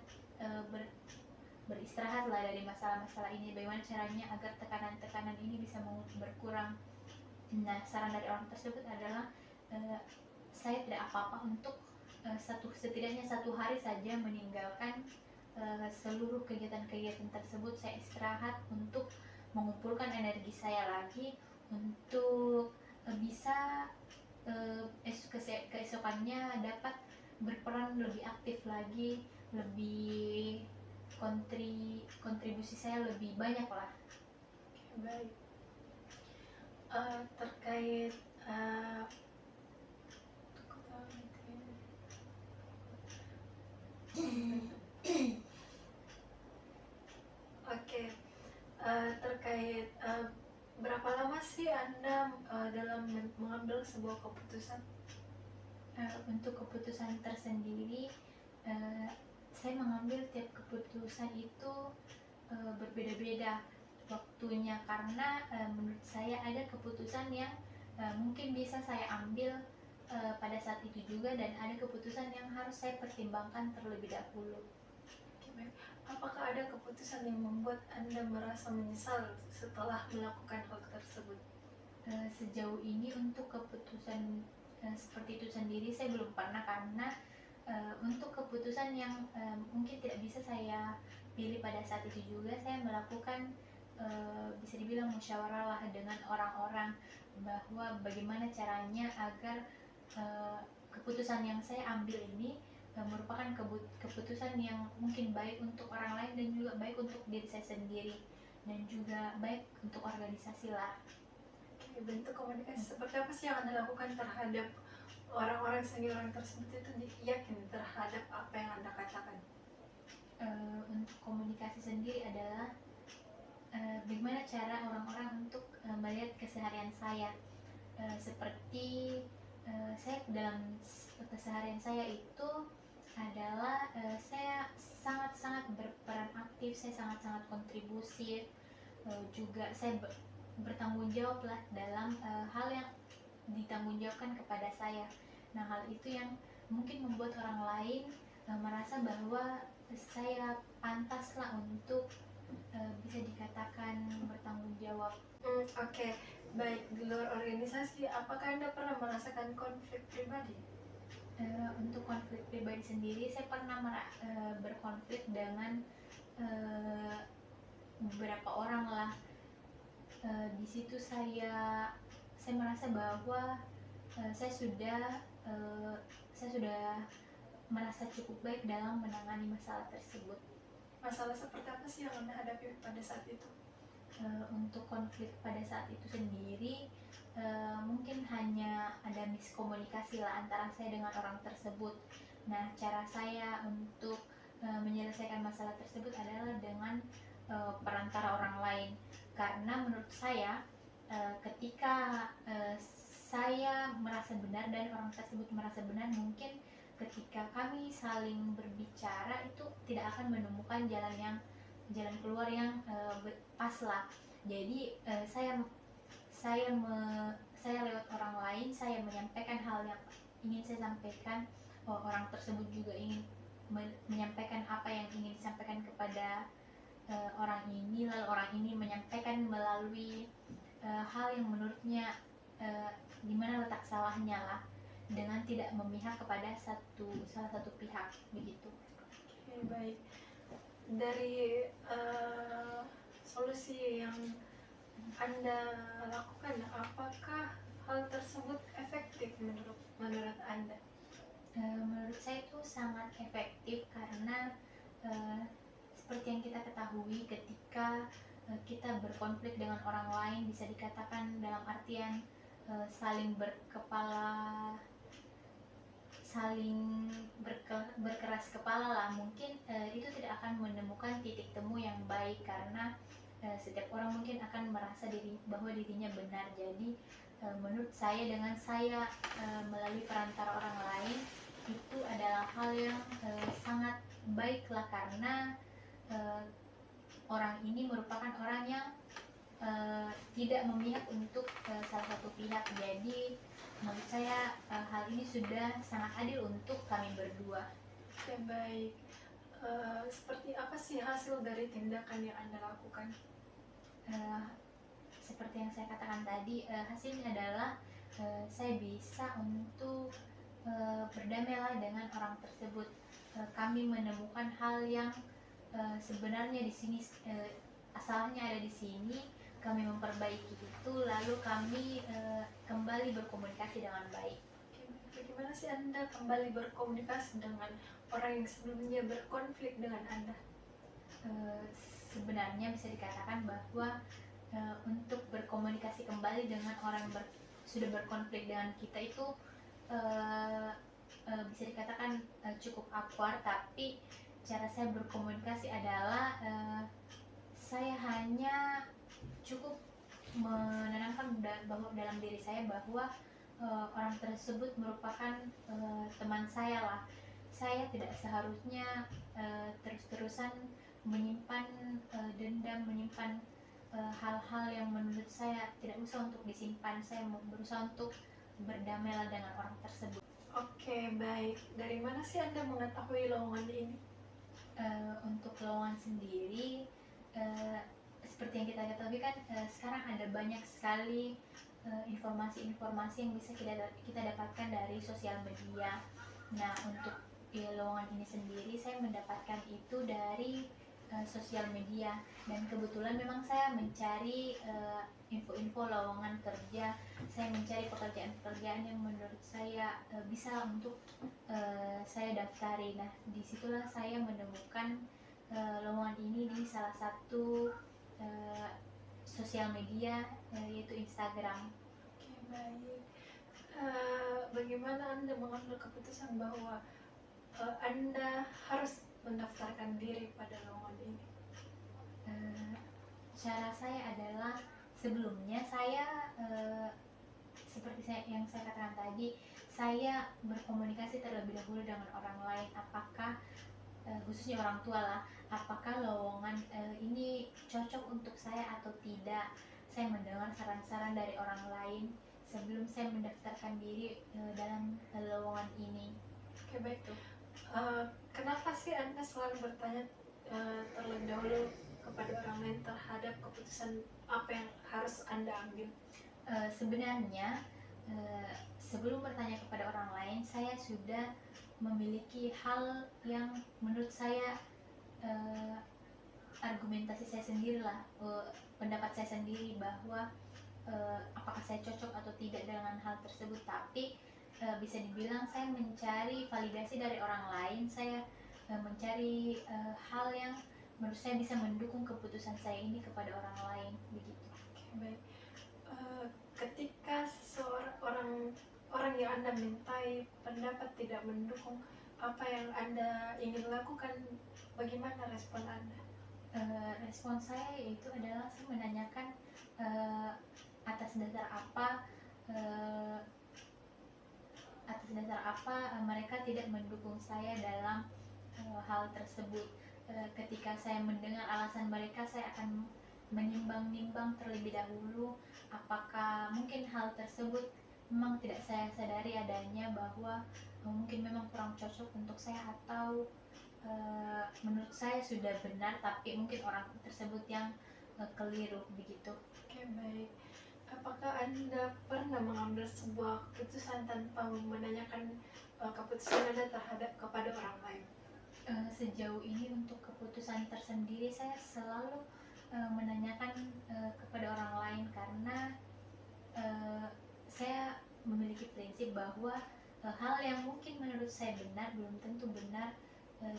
beristirahat lah dari masalah-masalah ini, bagaimana caranya agar tekanan-tekanan ini bisa berkurang. Nah, saran dari orang tersebut adalah saya tidak apa-apa untuk setidaknya 1 hari saja meninggalkan seluruh kegiatan-kegiatan tersebut. Saya istirahat untuk mengumpulkan energi saya lagi untuk bisa keesokannya dapat berperan lebih aktif lagi, lebih kontribusi saya lebih banyak lah. Oke, baik. Terkait apa sih Anda dalam mengambil sebuah keputusan? Untuk keputusan tersendiri, saya mengambil tiap keputusan itu berbeda-beda waktunya, karena menurut saya ada keputusan yang mungkin bisa saya ambil pada saat itu juga, dan ada keputusan yang harus saya pertimbangkan terlebih dahulu. Oke, baik. Apakah ada keputusan yang membuat Anda merasa menyesal setelah melakukan hal tersebut? Sejauh ini untuk keputusan seperti itu sendiri saya belum pernah, karena untuk keputusan yang mungkin tidak bisa saya pilih pada saat itu juga, saya melakukan bisa dibilang musyawarah lah dengan orang-orang, bahwa bagaimana caranya agar keputusan yang saya ambil ini merupakan keputusan yang mungkin baik untuk orang lain dan juga baik untuk diri saya sendiri, dan juga baik untuk organisasi lah. Oke, bentuk komunikasi seperti apa sih yang Anda lakukan terhadap orang-orang senior tersebut itu yakin terhadap apa yang Anda katakan? Untuk komunikasi sendiri adalah bagaimana cara orang-orang untuk melihat keseharian saya. Seperti saya dalam keseharian saya itu adalah saya sangat-sangat berperan aktif, saya sangat-sangat kontribusi, juga saya bertanggung jawab lah dalam hal yang ditanggungjawabkan kepada saya. Nah, hal itu yang mungkin membuat orang lain merasa bahwa saya pantas lah untuk bisa dikatakan bertanggung jawab. Oke, baik. Di luar organisasi, apakah Anda pernah merasakan konflik pribadi? Untuk konflik pribadi sendiri, saya pernah berkonflik dengan beberapa orang lah. Di situ saya merasa bahwa saya sudah merasa cukup baik dalam menangani masalah tersebut. Masalah seperti apa sih yang Anda hadapi pada saat itu? Untuk konflik pada saat itu sendiri, mungkin hanya ada miskomunikasi lah antara saya dengan orang tersebut. Nah, cara saya untuk menyelesaikan masalah tersebut adalah dengan perantara orang lain, karena menurut saya ketika saya merasa benar dan orang tersebut merasa benar, mungkin ketika kami saling berbicara itu tidak akan menemukan jalan keluar yang pas lah. Jadi saya lewat orang lain, saya menyampaikan hal yang ingin saya sampaikan. Orang tersebut juga ingin menyampaikan apa yang ingin disampaikan kepada orang ini, lalu orang ini menyampaikan melalui hal yang menurutnya di mana letak salahnya lah, dengan tidak memihak kepada salah satu pihak, begitu. Oke, baik. Dari solusi yang Anda lakukan, apakah hal tersebut efektif menurut Anda? Menurut saya itu sangat efektif, karena seperti yang kita ketahui, ketika kita berkonflik dengan orang lain, bisa dikatakan dalam artian saling berkeras kepala lah, mungkin itu tidak akan menemukan titik temu yang baik, karena setiap orang mungkin akan merasa bahwa dirinya benar. Jadi menurut saya, dengan saya melalui perantara orang lain, itu adalah hal yang sangat baik lah, karena orang ini merupakan orang yang tidak memihak untuk salah satu pihak. Jadi menurut saya hal ini sudah sangat adil untuk kami berdua. Oke, baik. Seperti apa sih hasil dari tindakan yang Anda lakukan? Seperti yang saya katakan tadi, hasilnya adalah saya bisa untuk berdamailah dengan orang tersebut. Kami menemukan hal yang sebenarnya di sini asalnya ada di sini, kami memperbaiki itu, lalu kami kembali berkomunikasi dengan baik. Bagaimana sih Anda kembali berkomunikasi dengan orang yang sebelumnya berkonflik dengan Anda? Sebenarnya bisa dikatakan bahwa untuk berkomunikasi kembali dengan orang yang sudah berkonflik dengan kita itu bisa dikatakan cukup awkward, tapi cara saya berkomunikasi adalah saya hanya cukup menanamkan bahwa dalam diri saya bahwa orang tersebut merupakan teman saya lah. Saya tidak seharusnya terus-terusan menyimpan dendam, menyimpan hal-hal yang menurut saya tidak usah untuk disimpan. Saya berusaha untuk berdamailah dengan orang tersebut. Oke, baik. Dari mana sih Anda mengetahui lowongan ini? Untuk lowongan sendiri, seperti yang kita ketahui kan sekarang ada banyak sekali informasi-informasi yang bisa kita dapatkan dari sosial media. Nah, untuk lowongan ini sendiri saya mendapatkan itu dari sosial media, dan kebetulan memang saya mencari info-info lowongan kerja. Saya mencari pekerjaan-pekerjaan yang menurut saya bisa untuk saya daftari. Nah, disitulah saya menemukan lowongan ini di salah satu sosial media, yaitu Instagram. Oke, baik. Bagaimana Anda mengambil keputusan bahwa Anda harus mendaftarkan diri pada lowongan ini? Cara saya adalah sebelumnya saya seperti yang saya katakan tadi, saya berkomunikasi terlebih dahulu dengan orang lain, apakah khususnya orang tua lah, apakah lowongan ini cocok untuk saya atau tidak. Saya mendengar saran-saran dari orang lain sebelum saya mendaftarkan diri dalam lowongan ini. Oke, baik. Kenapa sih Anda selalu bertanya terlebih dahulu kepada orang lain terhadap keputusan apa yang harus Anda ambil? Sebenarnya sebelum bertanya kepada orang lain, saya sudah memiliki hal yang menurut saya argumentasi saya sendiri lah, pendapat saya sendiri bahwa apakah saya cocok atau tidak dengan hal tersebut. Tapi bisa dibilang saya mencari validasi dari orang lain, saya mencari hal yang menurut saya bisa mendukung keputusan saya ini kepada orang lain, begitu. Oke, baik. Ketika seseorang orang yang Anda mintai pendapat tidak mendukung apa yang Anda ingin lakukan, bagaimana respon Anda? Respon saya itu adalah saya menanyakan atas dasar apa mereka tidak mendukung saya dalam hal tersebut. Ketika saya mendengar alasan mereka, saya akan menimbang-nimbang terlebih dahulu apakah mungkin hal tersebut memang tidak saya sadari adanya, bahwa mungkin memang kurang cocok untuk saya, atau menurut saya sudah benar tapi mungkin orang tersebut yang keliru, begitu. Oke, baik. Apakah Anda pernah mengambil sebuah keputusan tanpa menanyakan keputusan Anda kepada orang lain? Sejauh ini untuk keputusan tersendiri saya selalu menanyakan kepada orang lain, karena saya memiliki prinsip bahwa hal yang mungkin menurut saya benar belum tentu benar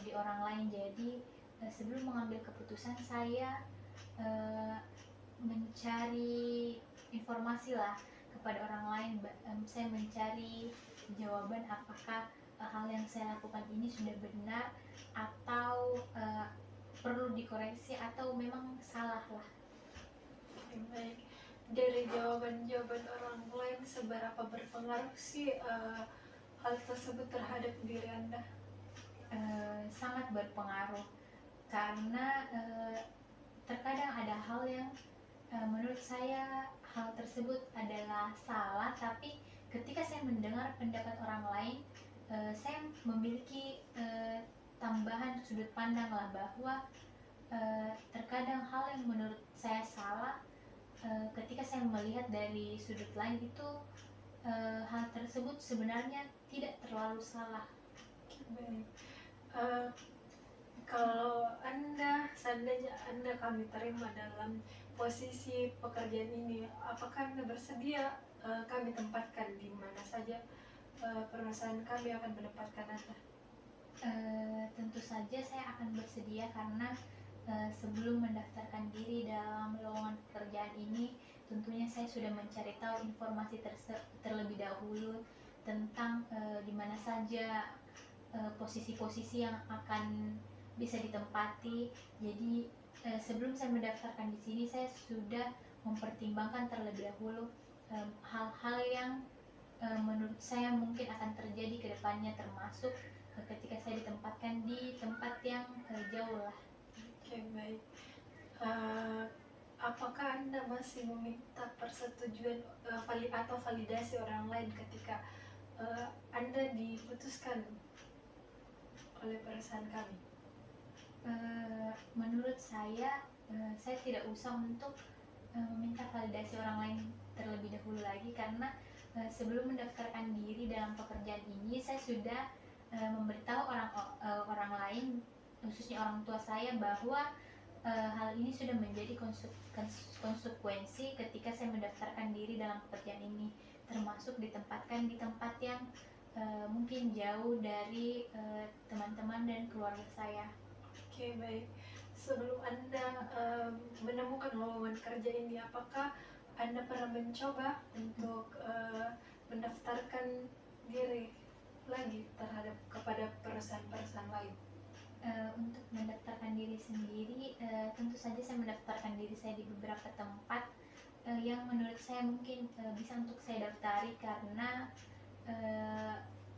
di orang lain. Jadi sebelum mengambil keputusan, saya mencari informasi lah kepada orang lain. Saya mencari jawaban apakah hal yang saya lakukan ini sudah benar atau perlu dikoreksi atau memang salah lah. Baik. Dari jawaban-jawaban orang lain, seberapa berpengaruh sih hal tersebut terhadap diri Anda? Sangat berpengaruh, karena terkadang ada hal yang menurut saya hal tersebut adalah salah, tapi ketika saya mendengar pendapat orang lain, saya memiliki tambahan sudut pandang lah, bahwa terkadang hal yang menurut saya salah, ketika saya melihat dari sudut lain itu hal tersebut sebenarnya tidak terlalu salah. Baik. Kalau seandainya Anda kami terima dalam posisi pekerjaan ini, apakah Anda bersedia kami tempatkan di mana saja perusahaan kami akan menempatkan Anda? Tentu saja saya akan bersedia, karena sebelum mendaftarkan diri dalam lowongan pekerjaan ini, tentunya saya sudah mencari tahu informasi terlebih dahulu tentang di mana saja posisi-posisi yang akan bisa ditempati. Jadi sebelum saya mendaftarkan di sini, saya sudah mempertimbangkan terlebih dahulu hal-hal yang menurut saya mungkin akan terjadi ke depannya, termasuk ketika saya ditempatkan di tempat yang jauh lah. Oke, baik. Apakah Anda masih meminta persetujuan atau validasi orang lain ketika Anda diputuskan oleh perusahaan kami? Menurut saya tidak usah untuk meminta validasi orang lain terlebih dahulu lagi, karena sebelum mendaftarkan diri dalam pekerjaan ini saya sudah memberitahu orang lain, khususnya orang tua saya, bahwa hal ini sudah menjadi konsekuensi ketika saya mendaftarkan diri dalam pekerjaan ini, termasuk ditempatkan di tempat yang mungkin jauh dari teman-teman dan keluarga saya. Oke, baik. Sebelum Anda menemukan lowongan kerja ini, apakah Anda pernah mencoba untuk mendaftarkan diri lagi kepada perusahaan-perusahaan lain? Untuk mendaftarkan diri sendiri, tentu saja saya mendaftarkan diri saya di beberapa tempat yang menurut saya mungkin bisa untuk saya daftari, karena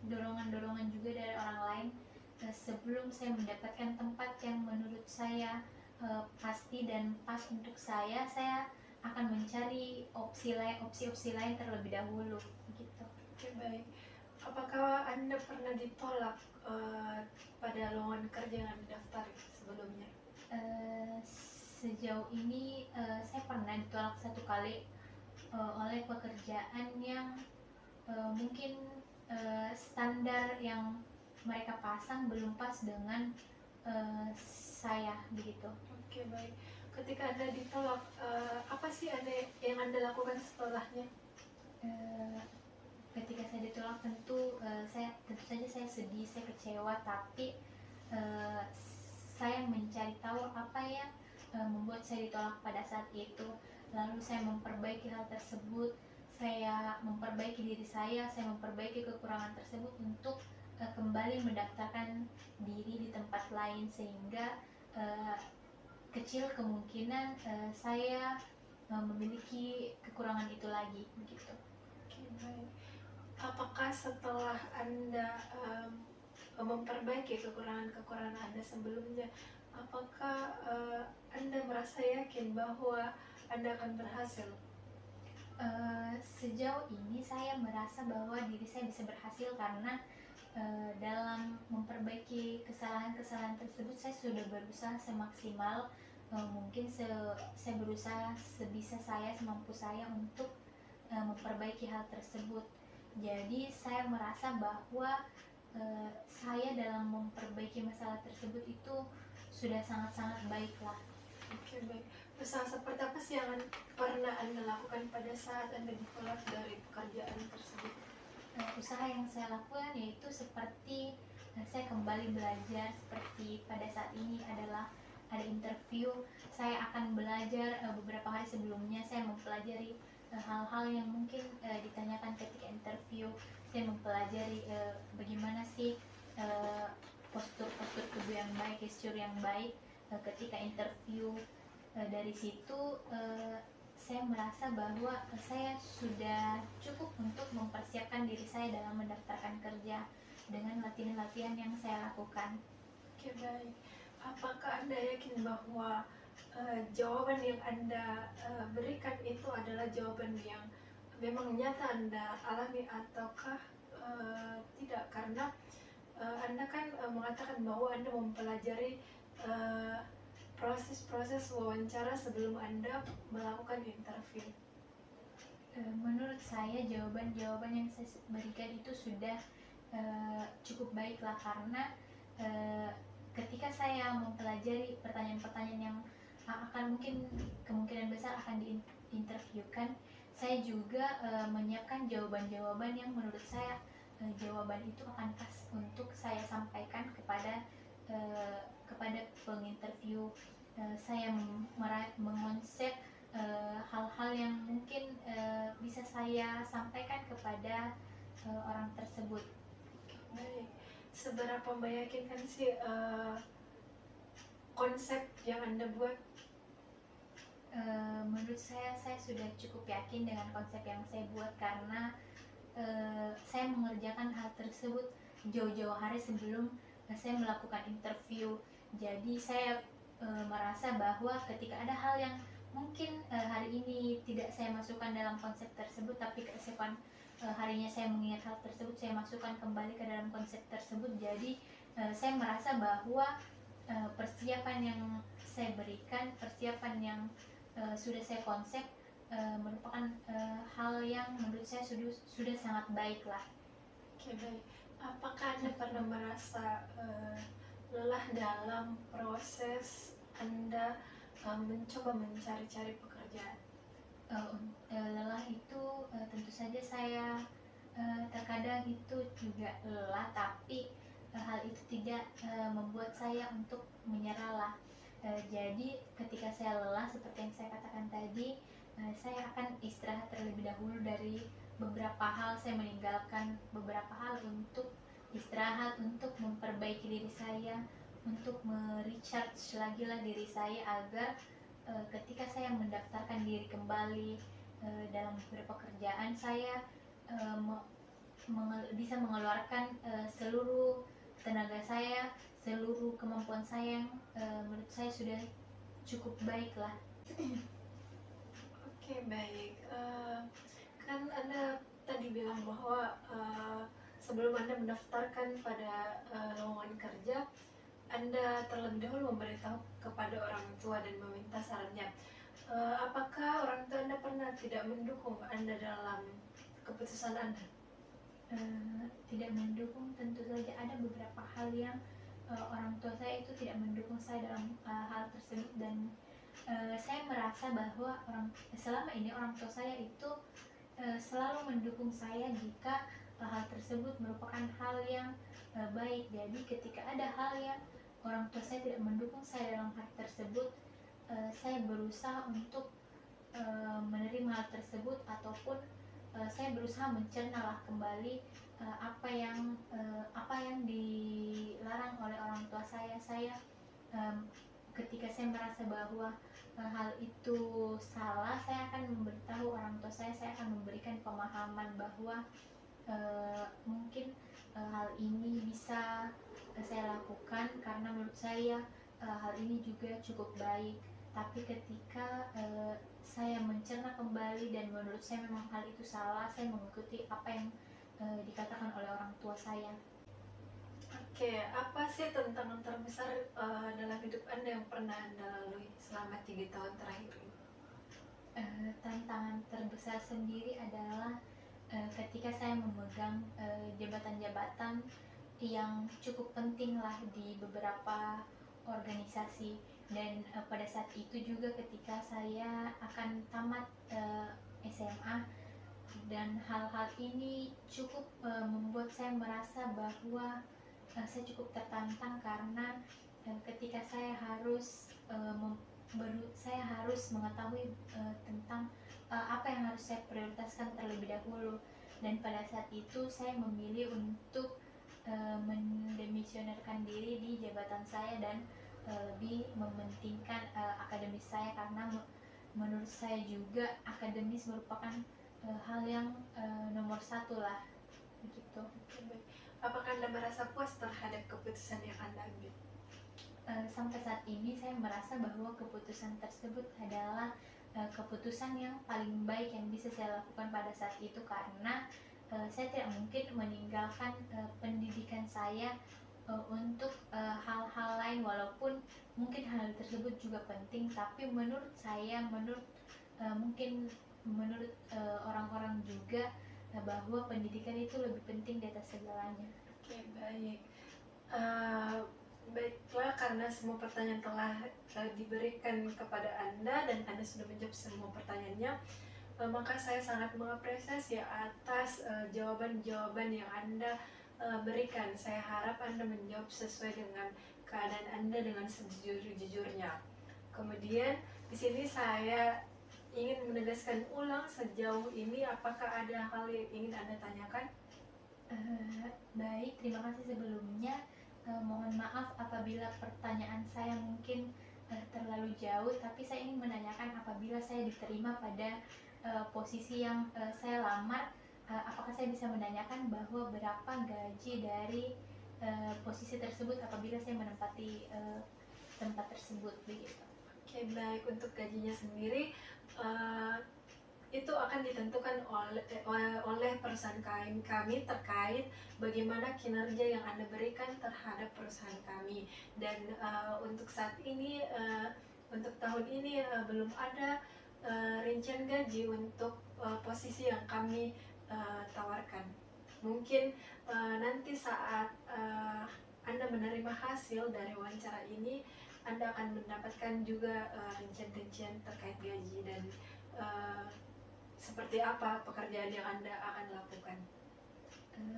dorongan-dorongan juga dari orang lain. Sebelum saya mendapatkan tempat yang menurut saya pasti dan pas untuk saya akan mencari opsi-opsi lain terlebih dahulu, gitu. Oke, baik. Apakah Anda pernah ditolak pada lowongan kerja yang Anda daftari sebelumnya? Sejauh ini saya pernah ditolak 1 kali oleh pekerjaan yang mungkin standar yang mereka pasang belum pas dengan saya, begitu. Oke, baik. Ketika Anda ditolak, apa sih yang Anda lakukan setelahnya? Ketika saya ditolak, tentu saja saya sedih, saya kecewa, tapi saya mencari tahu apa yang membuat saya ditolak pada saat itu, lalu saya memperbaiki hal tersebut, saya memperbaiki diri saya memperbaiki kekurangan tersebut untuk kembali mendaftarkan diri di tempat lain, sehingga kecil kemungkinan saya memiliki kekurangan itu lagi, begitu. Oke, baik. Apakah setelah Anda memperbaiki kekurangan-kekurangan Anda sebelumnya, apakah Anda merasa yakin bahwa Anda akan berhasil? Sejauh ini saya merasa bahwa diri saya bisa berhasil, karena dalam memperbaiki kesalahan-kesalahan tersebut saya sudah berusaha semaksimal mungkin. Saya berusaha sebisa saya, semampu saya untuk memperbaiki hal tersebut. Jadi saya merasa bahwa saya dalam memperbaiki masalah tersebut itu sudah sangat-sangat baik lah. Oke, baik. Usaha seperti apa sih yang pernah Anda lakukan pada saat Anda ditolak dari pekerjaan tersebut? Usaha yang saya lakukan yaitu seperti saya kembali belajar. Seperti pada saat ini adalah ada interview, saya akan belajar beberapa hari sebelumnya. Saya mempelajari hal-hal yang mungkin ditanyakan ketika interview. Saya mempelajari bagaimana sih postur-postur tubuh yang baik, gesture yang baik ketika interview. Dari situ saya merasa bahwa saya sudah cukup untuk mempersiapkan diri saya dalam mendaftarkan kerja dengan latihan-latihan yang saya lakukan. Oke, baik. Apakah Anda yakin bahwa jawaban yang Anda berikan itu adalah jawaban yang memang nyata Anda alami, ataukah tidak? Karena Anda kan mengatakan bahwa Anda mempelajari proses-proses wawancara sebelum Anda melakukan interview. Menurut saya jawaban-jawaban yang saya berikan itu sudah cukup baiklah, karena ketika saya mempelajari pertanyaan-pertanyaan yang akan mungkin kemungkinan besar akan diinterviewkan, saya juga menyiapkan jawaban-jawaban yang menurut saya jawaban itu akan pas untuk saya sampaikan kepada penginterview. Saya mengonsep hal-hal yang mungkin bisa saya sampaikan kepada orang tersebut. Baik. Seberapa meyakinkan sih konsep yang Anda buat? Menurut saya sudah cukup yakin dengan konsep yang saya buat karena saya mengerjakan hal tersebut jauh-jauh hari sebelum saya melakukan interview. Jadi saya merasa bahwa ketika ada hal yang mungkin hari ini tidak saya masukkan dalam konsep tersebut, tapi keesokan harinya saya mengingat hal tersebut, saya masukkan kembali ke dalam konsep tersebut. Jadi saya merasa bahwa persiapan yang saya berikan, persiapan yang sudah saya konsep merupakan hal yang menurut saya sudah sangat baik lah. Oke, baik. Apakah Anda pernah merasa lelah dalam proses Anda mencoba mencari-cari pekerjaan? Lelah itu tentu saja saya terkadang itu juga lelah, tapi hal itu tidak membuat saya untuk menyerah lah. Jadi ketika saya lelah seperti yang saya katakan tadi, saya akan istirahat terlebih dahulu dari beberapa hal. Saya meninggalkan beberapa hal untuk istirahat, untuk memperbaiki diri saya, untuk merecharge lagi lah diri saya agar ketika saya mendaftarkan diri kembali dalam beberapa pekerjaan, saya bisa mengeluarkan seluruh tenaga saya, seluruh kemampuan saya yang menurut saya sudah cukup baik lah. Oke, baik. Kan Anda tadi bilang bahwa sebelum Anda mendaftarkan pada lowongan kerja, Anda terlebih dahulu memberitahu kepada orang tua dan meminta sarannya. Apakah orang tua Anda pernah tidak mendukung Anda dalam keputusan Anda? Tidak mendukung, tentu saja ada beberapa hal yang orang tua saya itu tidak mendukung saya dalam hal tersebut, dan saya merasa bahwa selama ini orang tua saya itu selalu mendukung saya jika hal tersebut merupakan hal yang baik. Jadi ketika ada hal yang orang tua saya tidak mendukung saya dalam hal tersebut, saya berusaha untuk menerima hal tersebut, ataupun saya berusaha mencernalah kembali apa yang dilarang oleh orang tua saya. Ketika saya merasa bahwa hal itu salah, saya akan memberitahu orang tua saya akan memberikan pemahaman bahwa mungkin hal ini bisa saya lakukan karena menurut saya hal ini juga cukup baik. Tapi ketika saya mencerna kembali dan menurut saya memang hal itu salah, saya mengikuti apa yang dikatakan oleh orang tua saya. Oke, apa sih tantangan terbesar dalam hidup Anda yang pernah Anda lalui selama 3 tahun terakhir ini? Tantangan terbesar sendiri adalah ketika saya memegang jabatan-jabatan yang cukup penting lah di beberapa organisasi, dan pada saat itu juga ketika saya akan tamat SMA, dan hal-hal ini cukup membuat saya merasa bahwa saya cukup tertantang karena ketika saya harus mengetahui tentang apa yang harus saya prioritaskan terlebih dahulu, dan pada saat itu saya memilih untuk mendemisionerkan diri di jabatan saya dan lebih mementingkan akademis saya, karena menurut saya juga akademis merupakan hal yang nomor satu lah, begitu. Apakah Anda merasa puas terhadap keputusan yang Anda ambil? Sampai saat ini saya merasa bahwa keputusan tersebut adalah keputusan yang paling baik yang bisa saya lakukan pada saat itu, karena saya tidak mungkin meninggalkan pendidikan saya untuk hal-hal lain, walaupun mungkin hal tersebut juga penting, tapi menurut saya, mungkin menurut orang-orang juga bahwa pendidikan itu lebih penting di atas segalanya. Oke, baik. Baiklah, karena semua pertanyaan telah diberikan kepada Anda dan Anda sudah menjawab semua pertanyaannya, maka saya sangat mengapresiasi atas jawaban-jawaban yang Anda berikan. Saya harap Anda menjawab sesuai dengan keadaan Anda dengan sejujur-jujurnya. Kemudian di sini saya ingin menegaskan ulang, sejauh ini apakah ada hal yang ingin Anda tanyakan? Baik, terima kasih sebelumnya. Mohon maaf apabila pertanyaan saya mungkin terlalu jauh, tapi saya ingin menanyakan apabila saya diterima pada posisi yang saya lamar, apakah saya bisa menanyakan bahwa berapa gaji dari posisi tersebut apabila saya menempati tempat tersebut begitu. Oke, baik. Untuk gajinya sendiri itu akan ditentukan oleh perusahaan kami terkait bagaimana kinerja yang Anda berikan terhadap perusahaan kami. Dan untuk saat ini, untuk tahun ini belum ada rincian gaji untuk posisi yang kami tawarkan. Mungkin nanti saat Anda menerima hasil dari wawancara ini, Anda akan mendapatkan juga rincian-rincian terkait gaji dan seperti apa pekerjaan yang Anda akan lakukan.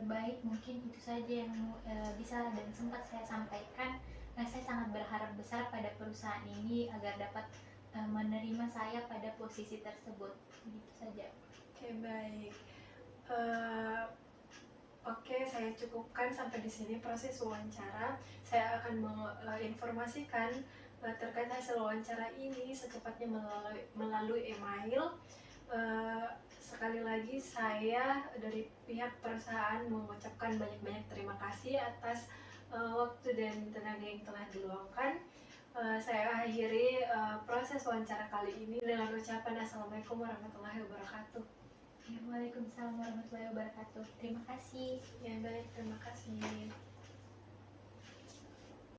Baik, mungkin itu saja yang bisa dan sempat saya sampaikan. Saya sangat berharap besar pada perusahaan ini agar dapat menerima saya pada posisi tersebut. Gitu saja. Oke, baik. Oke, saya cukupkan sampai di sini proses wawancara. Saya akan menginformasikan terkait hasil wawancara ini secepatnya melalui email. Sekali lagi saya dari pihak perusahaan mengucapkan banyak-banyak terima kasih atas waktu dan tenaga yang telah diluangkan. Saya akhiri proses wawancara kali ini dengan ucapan Assalamualaikum warahmatullahi wabarakatuh. Waalaikumsalam warahmatullahi wabarakatuh. Terima kasih. Ya, baik, terima kasih.